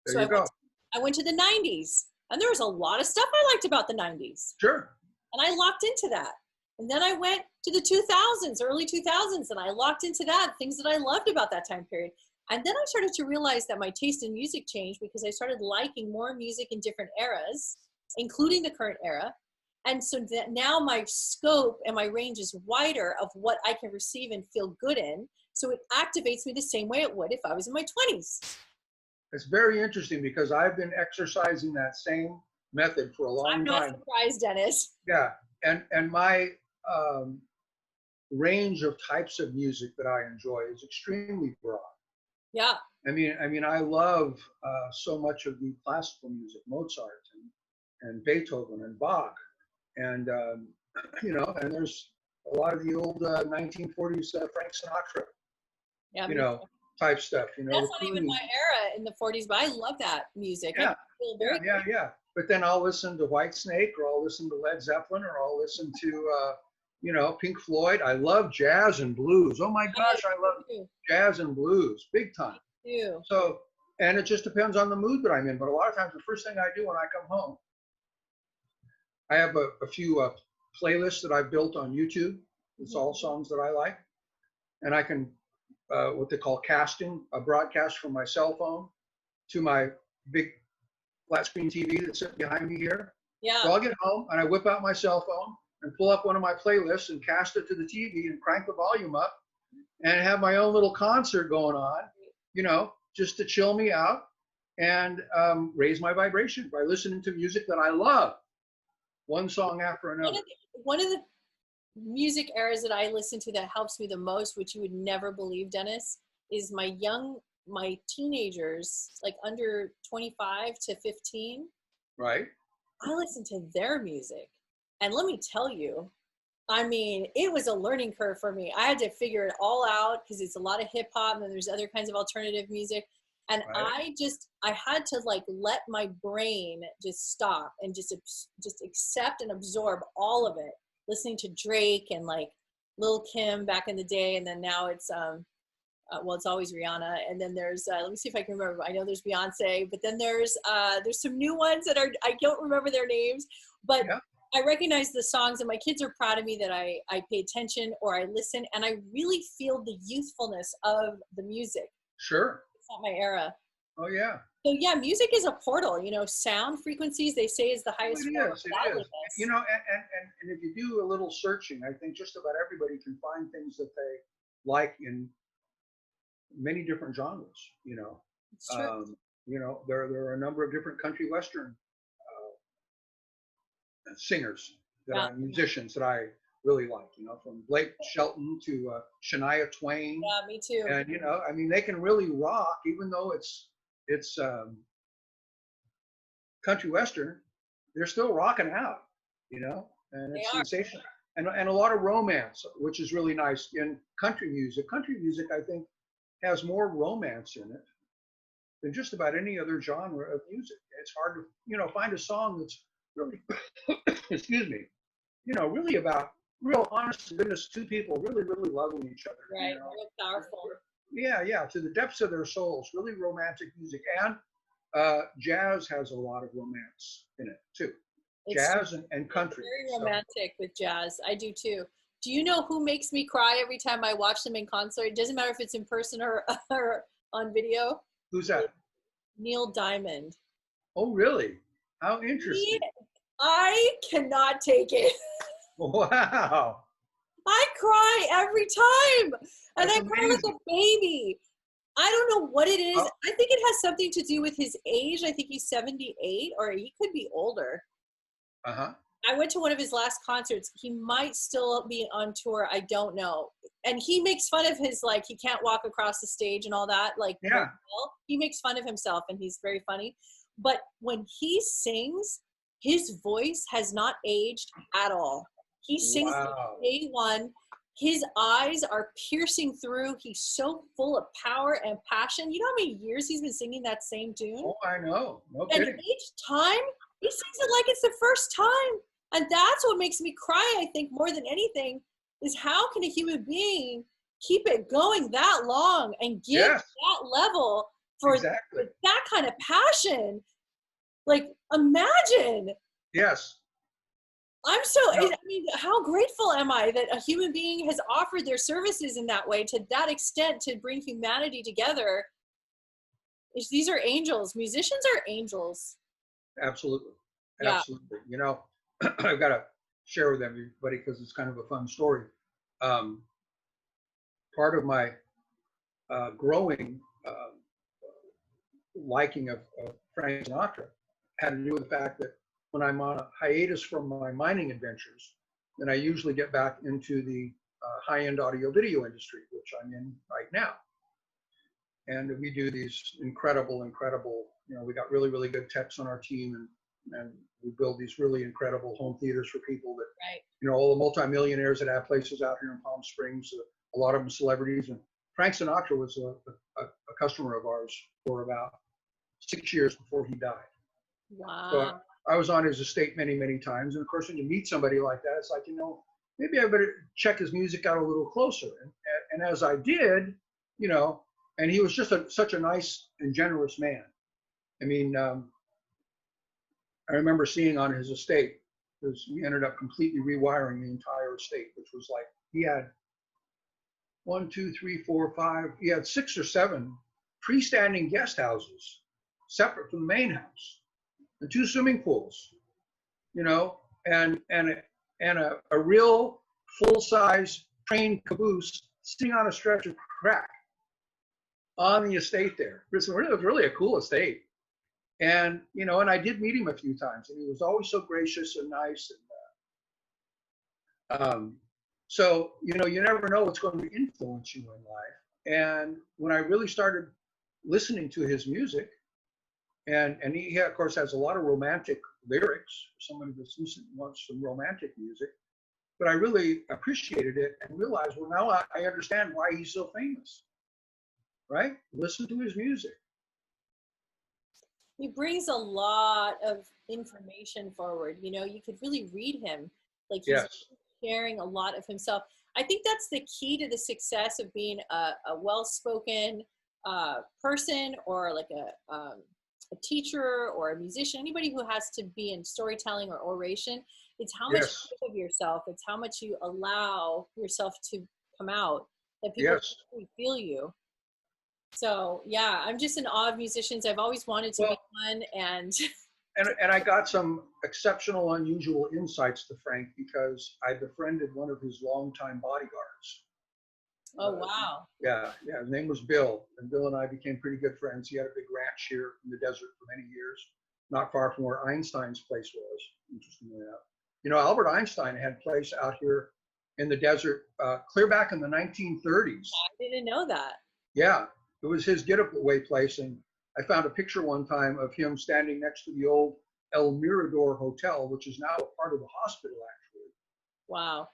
[SPEAKER 2] There you go.
[SPEAKER 1] I went to the 90s, and there was a lot of stuff I liked about the 90s.
[SPEAKER 2] Sure.
[SPEAKER 1] And I locked into that. And then I went to the 2000s, early 2000s, and I locked into that, things that I loved about that time period. And then I started to realize that my taste in music changed, because I started liking more music in different eras, including the current era. And so that now my scope and my range is wider of what I can receive and feel good in. So it activates me the same way it would if I was in my 20s.
[SPEAKER 2] It's very interesting, because I've been exercising that same method for a long time.
[SPEAKER 1] I'm not surprised, Dennis.
[SPEAKER 2] Yeah, and my range of types of music that I enjoy is extremely broad.
[SPEAKER 1] Yeah.
[SPEAKER 2] I mean, I love so much of the classical music, Mozart and Beethoven and Bach, and and there's a lot of the old 1940s Frank Sinatra, type stuff.
[SPEAKER 1] That's not even my era in the 40s, but I love that music.
[SPEAKER 2] Yeah, yeah. But then I'll listen to Whitesnake, or I'll listen to Led Zeppelin, or I'll listen to Pink Floyd. I love jazz and blues. Oh my gosh, I love jazz and blues, big time. So, and it just depends on the mood that I'm in. But a lot of times, the first thing I do when I come home, I have a few playlists that I've built on YouTube. It's all songs that I like, and I can what they call casting, a broadcast from my cell phone to my big flat screen TV that's sitting behind me here.
[SPEAKER 1] Yeah.
[SPEAKER 2] So I'll get home and I whip out my cell phone and pull up one of my playlists and cast it to the TV and crank the volume up and have my own little concert going on, you know, just to chill me out and raise my vibration by listening to music that I love, one song after another.
[SPEAKER 1] One of the music eras that I listen to that helps me the most, which you would never believe, Dennis, is my teenagers, like under 25 to 15.
[SPEAKER 2] Right.
[SPEAKER 1] I listen to their music. And let me tell you, I mean, it was a learning curve for me. I had to figure it all out because it's a lot of hip hop and then there's other kinds of alternative music. And right. I had to like let my brain just stop and just accept and absorb all of it. Listening to Drake and like Lil Kim back in the day. And then now it's, well, it's always Rihanna. And then there's, let me see if I can remember. I know there's Beyonce, but then there's some new ones that are, I don't remember their names, but yeah. I recognize the songs and my kids are proud of me that I pay attention or I listen and I really feel the youthfulness of the music.
[SPEAKER 2] Sure.
[SPEAKER 1] It's not my era.
[SPEAKER 2] Oh yeah.
[SPEAKER 1] So yeah, music is a portal, you know, sound frequencies, they say is the highest form of godliness.
[SPEAKER 2] You know, and if you do a little searching, I think just about everybody can find things that they like in many different genres, you know.
[SPEAKER 1] It's true.
[SPEAKER 2] You know, there are a number of different country western singers musicians that I really like, you know, from Blake Shelton to Shania Twain.
[SPEAKER 1] Yeah, me too.
[SPEAKER 2] And, you know, I mean, they can really rock, even though it's country western, they're still rocking out, you know, and it's sensational. And a lot of romance, which is really nice in country music. Country music, I think, has more romance in it than just about any other genre of music. It's hard to, you know, find a song that's really, excuse me, you know, really about real honest to goodness, two people really, really loving each other.
[SPEAKER 1] Right,
[SPEAKER 2] you know?
[SPEAKER 1] real powerful.
[SPEAKER 2] Yeah, to the depths of their souls, really romantic music. And jazz has a lot of romance in it too. Jazz and country.
[SPEAKER 1] Very romantic with jazz. I do too. Do you know who makes me cry every time I watch them in concert? It doesn't matter if it's in person or on video.
[SPEAKER 2] Who's that?
[SPEAKER 1] Neil Diamond.
[SPEAKER 2] Oh, really? How interesting.
[SPEAKER 1] I cannot take it.
[SPEAKER 2] Wow.
[SPEAKER 1] I cry every time. And
[SPEAKER 2] That's
[SPEAKER 1] I cry like a baby. I don't know what it is.
[SPEAKER 2] Oh.
[SPEAKER 1] I think it has something to do with his age. I think he's 78 or he could be older.
[SPEAKER 2] Uh-huh.
[SPEAKER 1] I went to one of his last concerts. He might still be on tour. I don't know. And he makes fun of his, like, he can't walk across the stage and all that. Like,
[SPEAKER 2] yeah.
[SPEAKER 1] He makes fun of himself and he's very funny. But when he sings, his voice has not aged at all. He sings like day one. His eyes are piercing through. He's so full of power and passion. You know how many years he's been singing that same tune?
[SPEAKER 2] Oh, I know. No
[SPEAKER 1] and
[SPEAKER 2] kidding.
[SPEAKER 1] Each time, he sings it like it's the first time. And that's what makes me cry, I think, more than anything, is how can a human being keep it going that long and give that level for that kind of passion? Like, imagine.
[SPEAKER 2] Yes.
[SPEAKER 1] I'm so, I mean, how grateful am I that a human being has offered their services in that way, to that extent, to bring humanity together. These are angels. Musicians are angels.
[SPEAKER 2] Absolutely. Absolutely. You know, I've got to share with everybody because it's kind of a fun story. Part of my growing liking of Frank Sinatra had to do with the fact that when I'm on a hiatus from my mining adventures, then I usually get back into the high-end audio video industry, which I'm in right now. And we do these incredible, you know, we got really, really good techs on our team, and we build these really incredible home theaters for people that, you know, all the multimillionaires that have places out here in Palm Springs, a lot of them celebrities. And Frank Sinatra was a customer of ours for about 6 years before he died.
[SPEAKER 1] Wow.
[SPEAKER 2] So I was on his estate many, many times. And of course, when you meet somebody like that, it's like, you know, maybe I better check his music out a little closer. And as I did, you know, and he was just such a nice and generous man. I mean, I remember seeing on his estate, because we ended up completely rewiring the entire estate, which was like, he had, one, two, three, four, five. He had 6 or 7 freestanding guest houses separate from the main house, and 2 swimming pools, you know, and a real full-size train caboose sitting on a stretch of track on the estate there. It was really a cool estate. And, you know, and I did meet him a few times, and he was always so gracious and nice. And so, you know, you never know what's going to influence you in life. And when I really started listening to his music, and he of course has a lot of romantic lyrics, somebody that's wants some romantic music, but I really appreciated it and realized, well, now I understand why he's so famous, right? Listen to his music.
[SPEAKER 1] He brings a lot of information forward. You know, you could really read him. Like he's sharing a lot of himself. I think that's the key to the success of being a well-spoken person, or like a teacher or a musician, anybody who has to be in storytelling or oration. It's how much you think of yourself. It's how much you allow yourself to come out, that people really feel you. So yeah, I'm just in awe of musicians. I've always wanted to be one, and
[SPEAKER 2] I got some exceptional, unusual insights to Frank because I befriended one of his longtime bodyguards.
[SPEAKER 1] Oh wow!
[SPEAKER 2] Yeah. His name was Bill, and Bill and I became pretty good friends. He had a big ranch here in the desert for many years, not far from where Einstein's place was. Interestingly enough, you know, Albert Einstein had a place out here in the desert clear back in the 1930s.
[SPEAKER 1] I didn't know that.
[SPEAKER 2] Yeah. It was his getaway place, and I found a picture one time of him standing next to the old El Mirador Hotel, which is now a part of the hospital, actually.
[SPEAKER 1] Wow.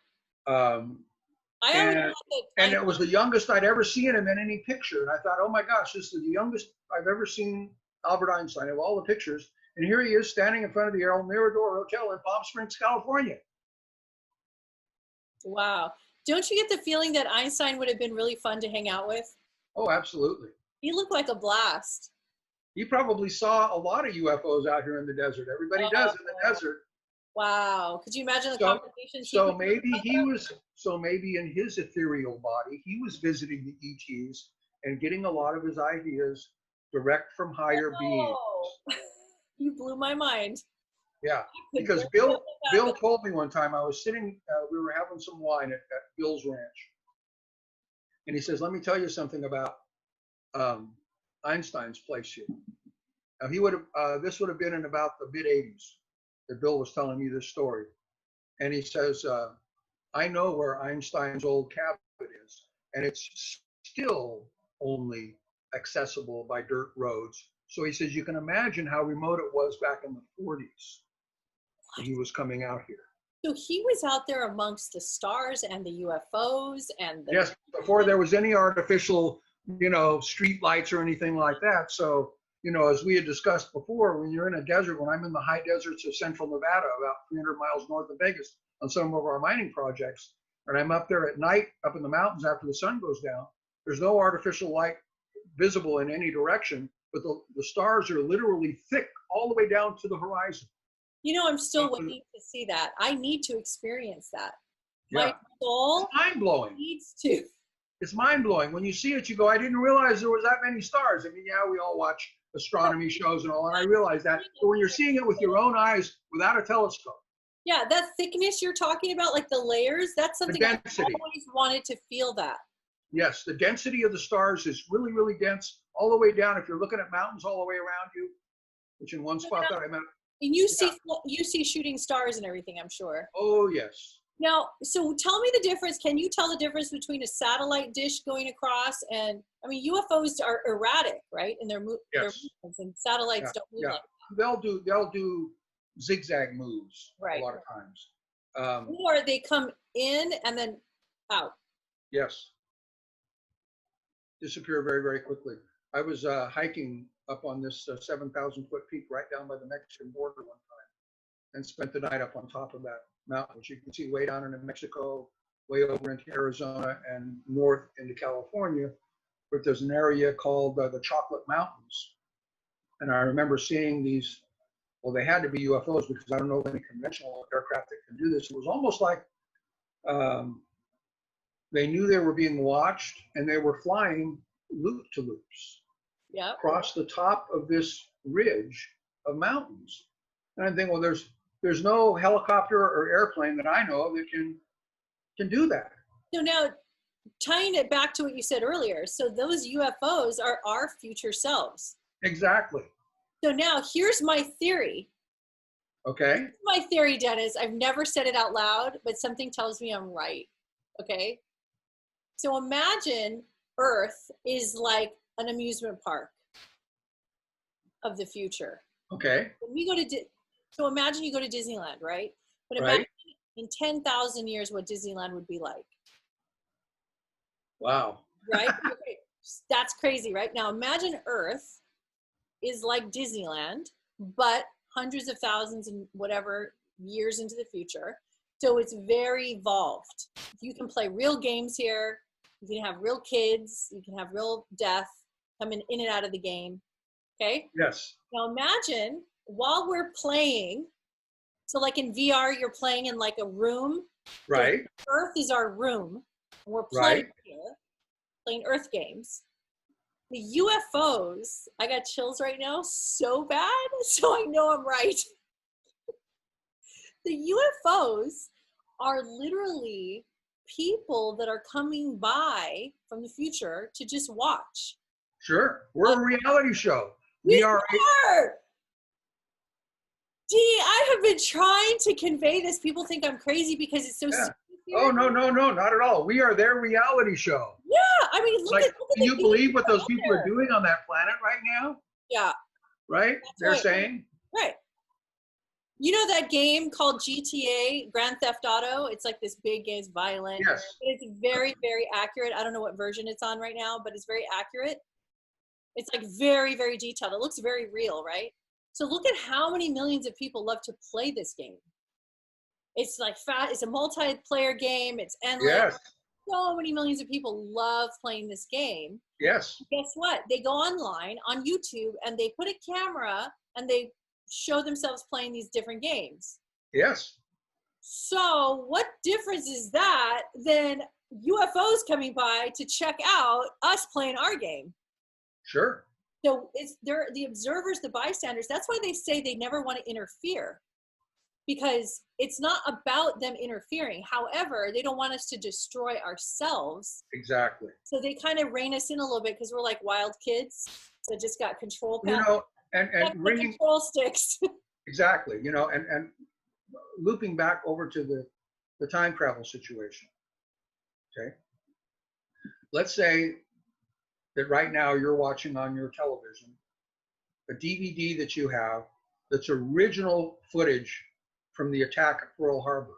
[SPEAKER 2] And it was the youngest I'd ever seen him in any picture, and I thought, oh my gosh, this is the youngest I've ever seen Albert Einstein of all the pictures, and here he is standing in front of the El Mirador Hotel in Palm Springs, California.
[SPEAKER 1] Wow. Don't you get the feeling that Einstein would have been really fun to hang out with?
[SPEAKER 2] Oh, absolutely.
[SPEAKER 1] He looked like a blast.
[SPEAKER 2] He probably saw a lot of UFOs out here in the desert. Everybody does in the desert.
[SPEAKER 1] Wow. Could you imagine the conversations?
[SPEAKER 2] So maybe in his ethereal body, he was visiting the ETs and getting a lot of his ideas direct from higher beings.
[SPEAKER 1] You blew my mind.
[SPEAKER 2] Yeah, because Bill told me one time, I was sitting, we were having some wine at Bill's ranch. And he says, let me tell you something about Einstein's place here. Now this would have been in about the mid 80s that Bill was telling me this story. And he says, I know where Einstein's old cabin is, and it's still only accessible by dirt roads. So he says, you can imagine how remote it was back in the 40s when he was coming out here.
[SPEAKER 1] So he was out there amongst the stars and the UFOs and
[SPEAKER 2] yes, before there was any artificial, you know, street lights or anything like that. So, you know, as we had discussed before, when you're in a desert, when I'm in the high deserts of central Nevada, about 300 miles north of Vegas, on some of our mining projects, and I'm up there at night, up in the mountains after the sun goes down, there's no artificial light visible in any direction, but the stars are literally thick all the way down to the horizon.
[SPEAKER 1] You know, I'm still waiting to see that. I need to experience that.
[SPEAKER 2] Yeah.
[SPEAKER 1] My soul
[SPEAKER 2] it's mind-blowing.
[SPEAKER 1] Needs to.
[SPEAKER 2] It's mind-blowing. When you see it, you go, I didn't realize there was that many stars. I mean, yeah, we all watch astronomy shows and all, and I realize that. But when you're seeing it with your own eyes without a telescope.
[SPEAKER 1] Yeah, that thickness you're talking about, like the layers, that's something I've always wanted to feel that.
[SPEAKER 2] Yes, the density of the stars is really, really dense all the way down. If you're looking at mountains all the way around you, which in one spot that I met.
[SPEAKER 1] And you see shooting stars and everything, I'm sure.
[SPEAKER 2] Oh, yes.
[SPEAKER 1] Now, so tell me the difference. Can you tell the difference between a satellite dish going across and, I mean, UFOs are erratic, right? And their movements, and satellites don't move like that.
[SPEAKER 2] They'll do zigzag moves a lot of times.
[SPEAKER 1] Or they come in and then out.
[SPEAKER 2] Yes. Disappear very, very quickly. I was hiking up on this 7,000-foot peak right down by the Mexican border one time and spent the night up on top of that mountain, which you can see way down into Mexico, way over into Arizona and north into California. But there's an area called the Chocolate Mountains. And I remember seeing these, well, they had to be UFOs because I don't know of any conventional aircraft that can do this. It was almost like, They knew they were being watched, and they were flying loop to loops across the top of this ridge of mountains. And I'm thinking, well, there's no helicopter or airplane that I know of that can do that.
[SPEAKER 1] So now, tying it back to what you said earlier, so those UFOs are our future selves.
[SPEAKER 2] Exactly.
[SPEAKER 1] So now here's my theory.
[SPEAKER 2] Okay.
[SPEAKER 1] Here's my theory, Dennis. I've never said it out loud, but something tells me I'm right. Okay. So imagine Earth is like an amusement park of the future.
[SPEAKER 2] Okay.
[SPEAKER 1] When we go to, so imagine you go to Disneyland, right? But imagine in 10,000 years what Disneyland would be like.
[SPEAKER 2] Wow.
[SPEAKER 1] Right? Okay. That's crazy, right? Now imagine Earth is like Disneyland, but hundreds of thousands and whatever years into the future. So it's very evolved. You can play real games here. You can have real kids. You can have real death coming in and out of the game. Okay?
[SPEAKER 2] Yes.
[SPEAKER 1] Now imagine while we're playing, so like in VR, you're playing in like a room.
[SPEAKER 2] Right.
[SPEAKER 1] So Earth is our room. And we're playing here, playing Earth games. The UFOs, I got chills right now so bad, so I know I'm right. The UFOs are literally people that are coming by from the future to just watch.
[SPEAKER 2] Sure. We're a reality show.
[SPEAKER 1] We are. Dee, I have been trying to convey this. People think I'm crazy because it's so serious.
[SPEAKER 2] Oh, no, not at all. We are their reality show.
[SPEAKER 1] Yeah, I mean, look at
[SPEAKER 2] can you believe what those people are doing on that planet right now?
[SPEAKER 1] Yeah.
[SPEAKER 2] Right? They're saying.
[SPEAKER 1] Right. You know that game called GTA, Grand Theft Auto? It's like this big game, it's violent.
[SPEAKER 2] Yes.
[SPEAKER 1] It's very, very accurate. I don't know what version it's on right now, but it's very accurate. It's like very, very detailed. It looks very real, right? So look at how many millions of people love to play this game. It's like it's a multiplayer game. It's endless.
[SPEAKER 2] Yes.
[SPEAKER 1] So many millions of people love playing this game.
[SPEAKER 2] Yes.
[SPEAKER 1] Guess what? They go online on YouTube and they put a camera and they show themselves playing these different games.
[SPEAKER 2] Yes.
[SPEAKER 1] So what difference is that than UFOs coming by to check out us playing our game?
[SPEAKER 2] Sure.
[SPEAKER 1] So they're the observers, the bystanders. That's why they say they never want to interfere, because it's not about them interfering. However, they don't want us to destroy ourselves.
[SPEAKER 2] Exactly.
[SPEAKER 1] So they kind of rein us in a little bit because we're like wild kids that just got control
[SPEAKER 2] pads. You know, and ringing
[SPEAKER 1] control sticks.
[SPEAKER 2] Exactly. You know, and looping back over to the time travel situation. Okay. Let's say that right now you're watching on your television a DVD that you have that's original footage from the attack at Pearl Harbor.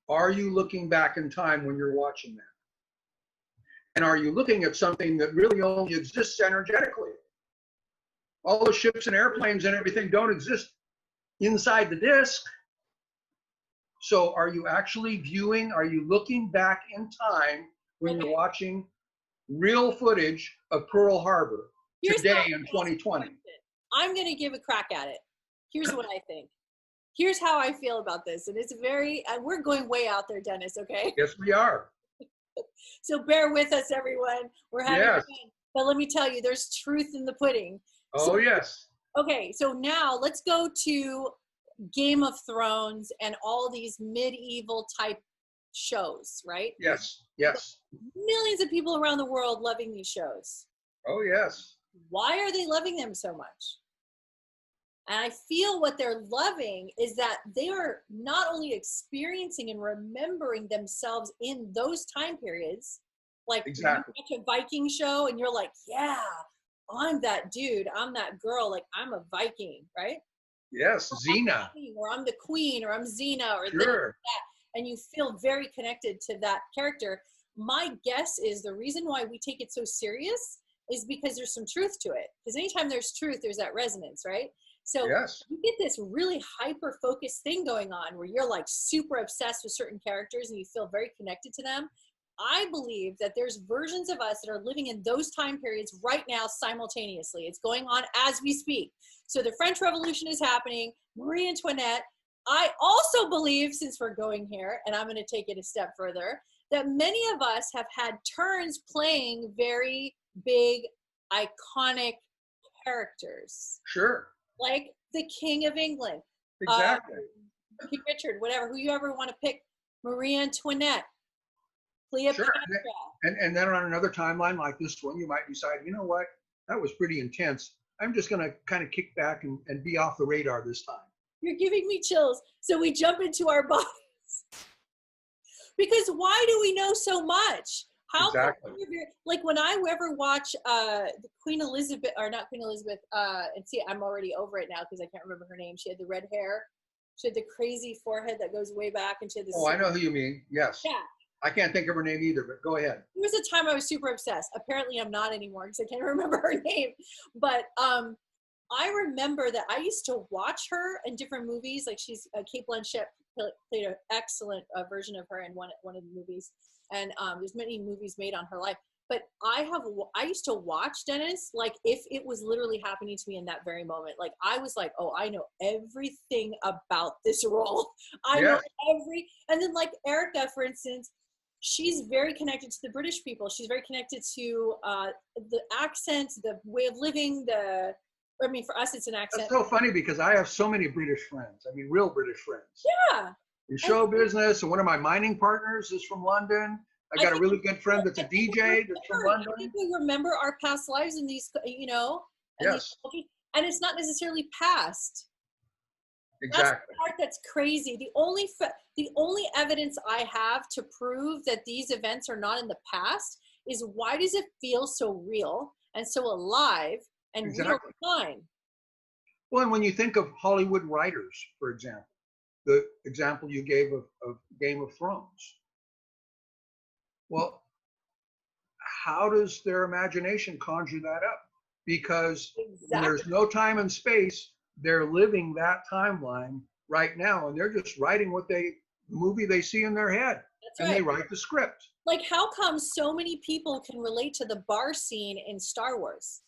[SPEAKER 2] Are you looking back in time when you're watching that? And are you looking at something that really only exists energetically? All the ships and airplanes and everything don't exist inside the disk. So are you actually viewing, are you looking back in time when you're watching real footage of Pearl Harbor today in 2020?
[SPEAKER 1] I'm going to give a crack at it. Here's what I think. Here's how I feel about this. And it's we're going way out there, Dennis, okay?
[SPEAKER 2] Yes, we are.
[SPEAKER 1] So bear with us, everyone. We're having fun. But let me tell you, there's truth in the pudding.
[SPEAKER 2] Oh, yes.
[SPEAKER 1] Okay, so now let's go to Game of Thrones and all these medieval type shows, right?
[SPEAKER 2] Yes, yes.
[SPEAKER 1] Millions of people around the world loving these shows.
[SPEAKER 2] Oh, yes.
[SPEAKER 1] Why are they loving them so much? And I feel what they're loving is that they are not only experiencing and remembering themselves in those time periods, like
[SPEAKER 2] exactly.
[SPEAKER 1] You watch a Viking show and you're like, yeah, I'm that dude, I'm that girl, like I'm a Viking, right?
[SPEAKER 2] Yes, Xena.
[SPEAKER 1] Or I'm the queen, or I'm Xena, or
[SPEAKER 2] sure.
[SPEAKER 1] Like that. And you feel very connected to that character. My guess is the reason why we take it so serious is because there's some truth to it. Because anytime there's truth, there's that resonance, right? So you get this really hyper-focused thing going on where you're like super obsessed with certain characters and you feel very connected to them. I believe that there's versions of us that are living in those time periods right now simultaneously. It's going on as we speak. So the French Revolution is happening, Marie Antoinette. I also believe, since we're going here, and I'm going to take it a step further, that many of us have had turns playing very big, iconic characters.
[SPEAKER 2] Sure.
[SPEAKER 1] Like the King of England.
[SPEAKER 2] Exactly.
[SPEAKER 1] King Richard, whatever, who you ever want to pick. Marie Antoinette. Cleopatra.
[SPEAKER 2] Sure. And then on another timeline like this one, you might decide, you know what, that was pretty intense. I'm just going to kind of kick back and be off the radar this time.
[SPEAKER 1] You're giving me chills. So we jump into our bodies. Because why do we know so much? How
[SPEAKER 2] exactly.
[SPEAKER 1] Like when I ever watch Queen Elizabeth, or not Queen Elizabeth, and see, I'm already over it now because I can't remember her name. She had the red hair. She had the crazy forehead that goes way back, and she had this.
[SPEAKER 2] Oh, I know who you mean. Yes.
[SPEAKER 1] Yeah.
[SPEAKER 2] I can't think of her name either, but go ahead.
[SPEAKER 1] There was a time I was super obsessed. Apparently I'm not anymore because I can't remember her name. But I remember that I used to watch her in different movies. Like she's Kate Blanchett played an excellent version of her in one of the movies. And there's many movies made on her life. But I used to watch Dennis like if it was literally happening to me in that very moment. Like I was like, oh, I know everything about this role. I know and then like Erica, for instance, she's very connected to the British people. She's very connected to the accent, the way of living, I mean, for us, it's an accent.
[SPEAKER 2] That's so funny because I have so many British friends. I mean, real British friends.
[SPEAKER 1] Yeah.
[SPEAKER 2] In show business, and one of my mining partners is from London. I got a really good friend that's a DJ that's from London.
[SPEAKER 1] I think we remember our past lives in these, you know.
[SPEAKER 2] Yes.
[SPEAKER 1] And it's not necessarily past.
[SPEAKER 2] Exactly.
[SPEAKER 1] That's the part that's crazy. The only evidence I have to prove that these events are not in the past is why does it feel so real and so alive and real time?
[SPEAKER 2] Well, and when you think of Hollywood writers, for example, the example you gave of Game of Thrones. Well, how does their imagination conjure that up? Because when there's no time and space, they're living that timeline right now, and they're just writing the movie they see in their head. That's and right. They write the script.
[SPEAKER 1] Like, how come so many people can relate to the bar scene in Star Wars?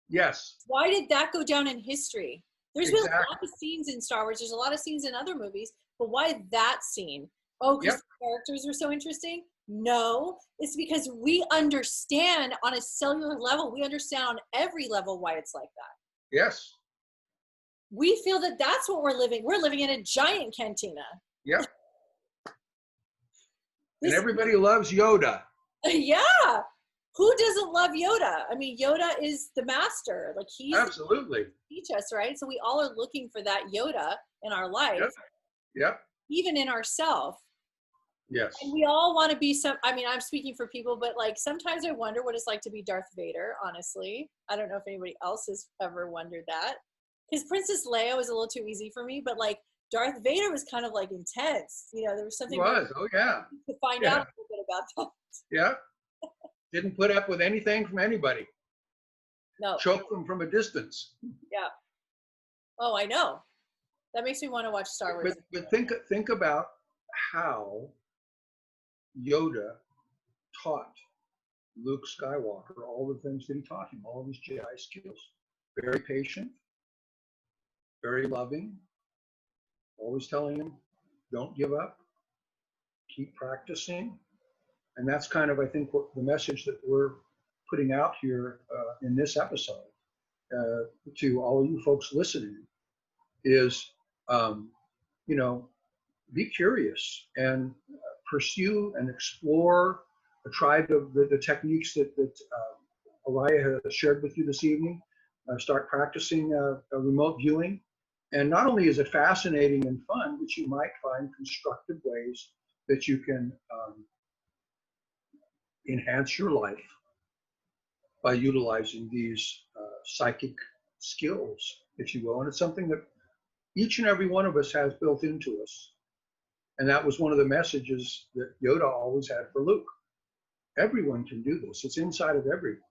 [SPEAKER 2] Yes.
[SPEAKER 1] Why did that go down in history? There's been a lot of scenes in Star Wars. There's a lot of scenes in other movies, but why that scene? Oh, because the characters are so interesting? No, it's because we understand on a cellular level, we understand on every level why it's like that.
[SPEAKER 2] Yes.
[SPEAKER 1] We feel that that's what we're living. We're living in a giant cantina.
[SPEAKER 2] Yep. And everybody loves Yoda.
[SPEAKER 1] Yeah. Who doesn't love Yoda? I mean, Yoda is the master. Like he's
[SPEAKER 2] absolutely
[SPEAKER 1] teach us, right? So we all are looking for that Yoda in our life.
[SPEAKER 2] Yep.
[SPEAKER 1] Even in ourselves.
[SPEAKER 2] Yes.
[SPEAKER 1] And we all want to be I mean, I'm speaking for people, but like sometimes I wonder what it's like to be Darth Vader, honestly. I don't know if anybody else has ever wondered that. Because Princess Leia was a little too easy for me, but like Darth Vader was kind of like intense. You know, there was something
[SPEAKER 2] to
[SPEAKER 1] find out a little bit about that.
[SPEAKER 2] Yeah. Didn't put up with anything from anybody.
[SPEAKER 1] No.
[SPEAKER 2] Choked them from a distance.
[SPEAKER 1] Yeah. Oh, I know. That makes me want to watch Star Wars.
[SPEAKER 2] But think about how Yoda taught Luke Skywalker all the things that he taught him, all of his Jedi skills. Very patient, very loving, always telling him, don't give up, keep practicing. And that's kind of, I think, what the message that we're putting out here in this episode to all of you folks listening is, you know, be curious and pursue and explore, try the techniques that Oriah has shared with you this evening. Start practicing remote viewing. And not only is it fascinating and fun, but you might find constructive ways that you can enhance your life by utilizing these psychic skills, if you will. And it's something that each and every one of us has built into us. And that was one of the messages that Yoda always had for Luke. Everyone can do this. It's inside of everyone.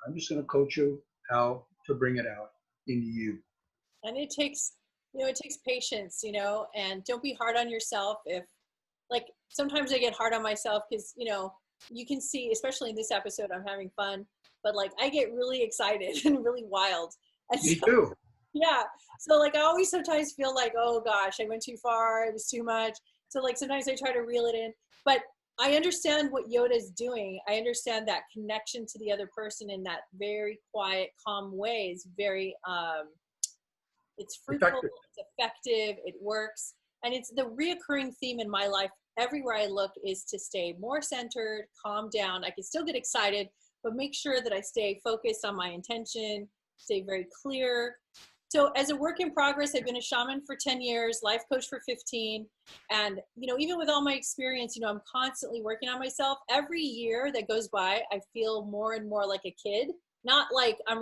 [SPEAKER 2] I'm just going to coach you how to bring it out into you.
[SPEAKER 1] And it takes patience, you know, and don't be hard on yourself. If, like, sometimes I get hard on myself because, you know, you can see, especially in this episode, I'm having fun, but like I get really excited and really wild. And
[SPEAKER 2] Me too.
[SPEAKER 1] Yeah. So like I always sometimes feel like, oh gosh, I went too far. It was too much. So like sometimes I try to reel it in, but I understand what Yoda is doing. I understand that connection to the other person in that very quiet, calm way is very, it's fruitful, it's effective, it works. And it's the reoccurring theme in my life everywhere I look is to stay more centered, calm down. I can still get excited, but make sure that I stay focused on my intention, stay very clear. So as a work in progress, I've been a shaman for 10 years, life coach for 15. And, you know, even with all my experience, you know, I'm constantly working on myself. Every year that goes by, I feel more and more like a kid, not like I'm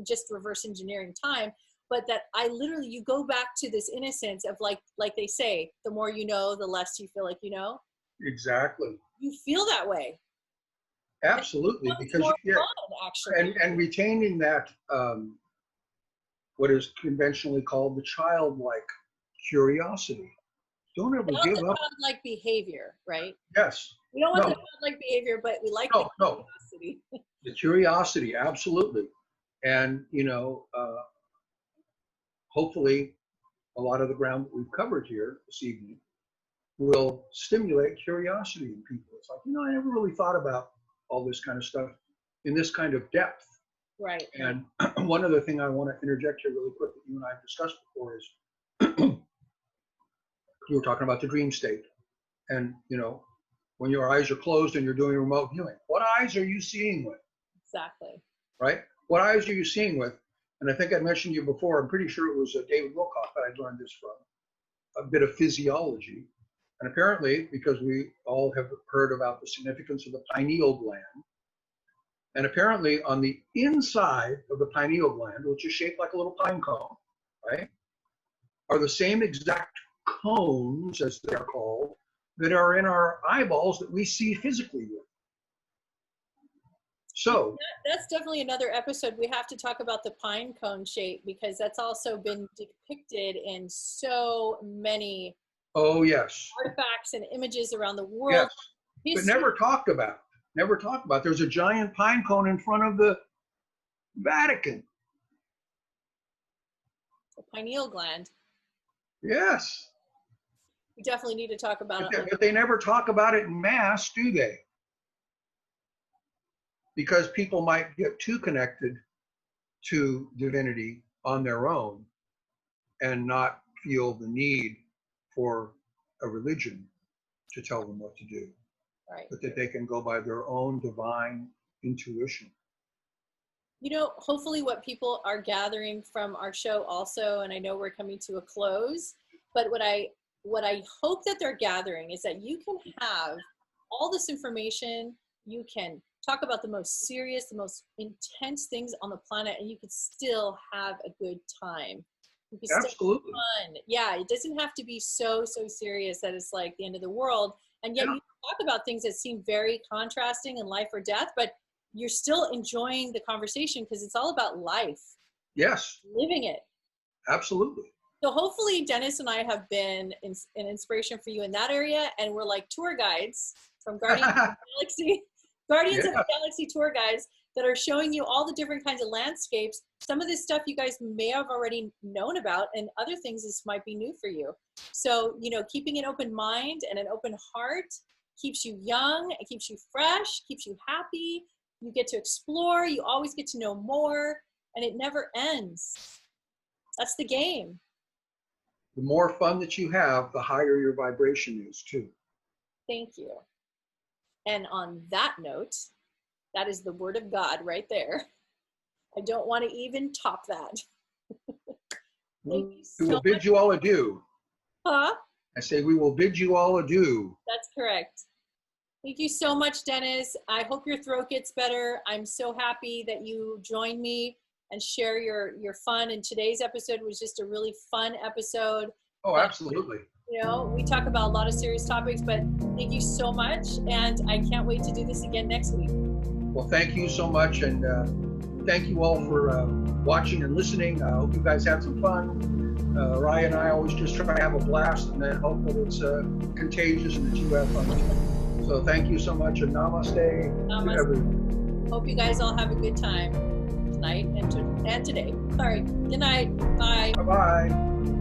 [SPEAKER 1] just reverse engineering time, but that I literally, you go back to this innocence of like they say, the more you know, the less you feel like you know.
[SPEAKER 2] Exactly.
[SPEAKER 1] You feel that way.
[SPEAKER 2] Absolutely, because
[SPEAKER 1] fun, actually.
[SPEAKER 2] And retaining that what is conventionally called the childlike curiosity. Don't ever give up.
[SPEAKER 1] Childlike behavior, right?
[SPEAKER 2] Yes.
[SPEAKER 1] We don't want the childlike behavior, but we like the curiosity.
[SPEAKER 2] The curiosity, absolutely. And you know, hopefully, a lot of the ground that we've covered here this evening will stimulate curiosity in people. It's like, you know, I never really thought about all this kind of stuff in this kind of depth.
[SPEAKER 1] Right.
[SPEAKER 2] And one other thing I want to interject here really quick that you and I have discussed before is you were talking about the dream state. And, you know, when your eyes are closed and you're doing remote viewing, what eyes are you seeing with?
[SPEAKER 1] Exactly.
[SPEAKER 2] Right? What eyes are you seeing with? And I think I mentioned to you before, I'm pretty sure it was David Wilcock that I learned this from, a bit of physiology. And apparently, because we all have heard about the significance of the pineal gland, and apparently on the inside of the pineal gland, which is shaped like a little pine cone, right, are the same exact cones, as they're called, that are in our eyeballs that we see physically with. So
[SPEAKER 1] that's definitely another episode. We have to talk about the pine cone shape because that's also been depicted in so many artifacts and images around the world.
[SPEAKER 2] Yes, but never talked about. Never talked about. There's a giant pine cone in front of the Vatican.
[SPEAKER 1] The pineal gland.
[SPEAKER 2] Yes.
[SPEAKER 1] We definitely need to talk about it.
[SPEAKER 2] But they never talk about it in mass, do they? Because people might get too connected to divinity on their own and not feel the need for a religion to tell them what to do.
[SPEAKER 1] Right.
[SPEAKER 2] But that they can go by their own divine intuition.
[SPEAKER 1] You know, hopefully what people are gathering from our show also, and I know we're coming to a close, but what I hope that they're gathering is that you can have all this information, you can talk about the most serious, the most intense things on the planet, and you could still have a good time. You could
[SPEAKER 2] Absolutely.
[SPEAKER 1] Still have fun. Yeah, it doesn't have to be so serious that it's like the end of the world. And yet you talk about things that seem very contrasting in life or death, but you're still enjoying the conversation because it's all about life.
[SPEAKER 2] Yes.
[SPEAKER 1] Living it.
[SPEAKER 2] Absolutely.
[SPEAKER 1] So hopefully Dennis and I have been an inspiration for you in that area. And we're like tour guides from Guardians of the Galaxy. Guardians of the Galaxy tour guides that are showing you all the different kinds of landscapes. Some of this stuff you guys may have already known about, and other things this might be new for you. So, you know, keeping an open mind and an open heart keeps you young, it keeps you fresh, keeps you happy. You get to explore, you always get to know more, and it never ends. That's the game.
[SPEAKER 2] The more fun that you have, the higher your vibration is too.
[SPEAKER 1] Thank you. And on that note, that is the word of God right there. I don't want to even top that.
[SPEAKER 2] We will bid you all adieu.
[SPEAKER 1] Huh?
[SPEAKER 2] I say we will bid you all adieu.
[SPEAKER 1] That's correct. Thank you so much, Dennis. I hope your throat gets better. I'm so happy that you joined me and share your fun. And today's episode was just a really fun episode.
[SPEAKER 2] Oh, absolutely.
[SPEAKER 1] You know, we talk about a lot of serious topics, but thank you so much. And I can't wait to do this again next week.
[SPEAKER 2] Well, thank you so much. And thank you all for watching and listening. I hope you guys had some fun. Oriah and I always just try to have a blast and then hope that it's contagious and that you have fun. So thank you so much and namaste. To everyone.
[SPEAKER 1] Hope you guys all have a good time tonight and today. All right. Good night. Bye.
[SPEAKER 2] Bye-bye.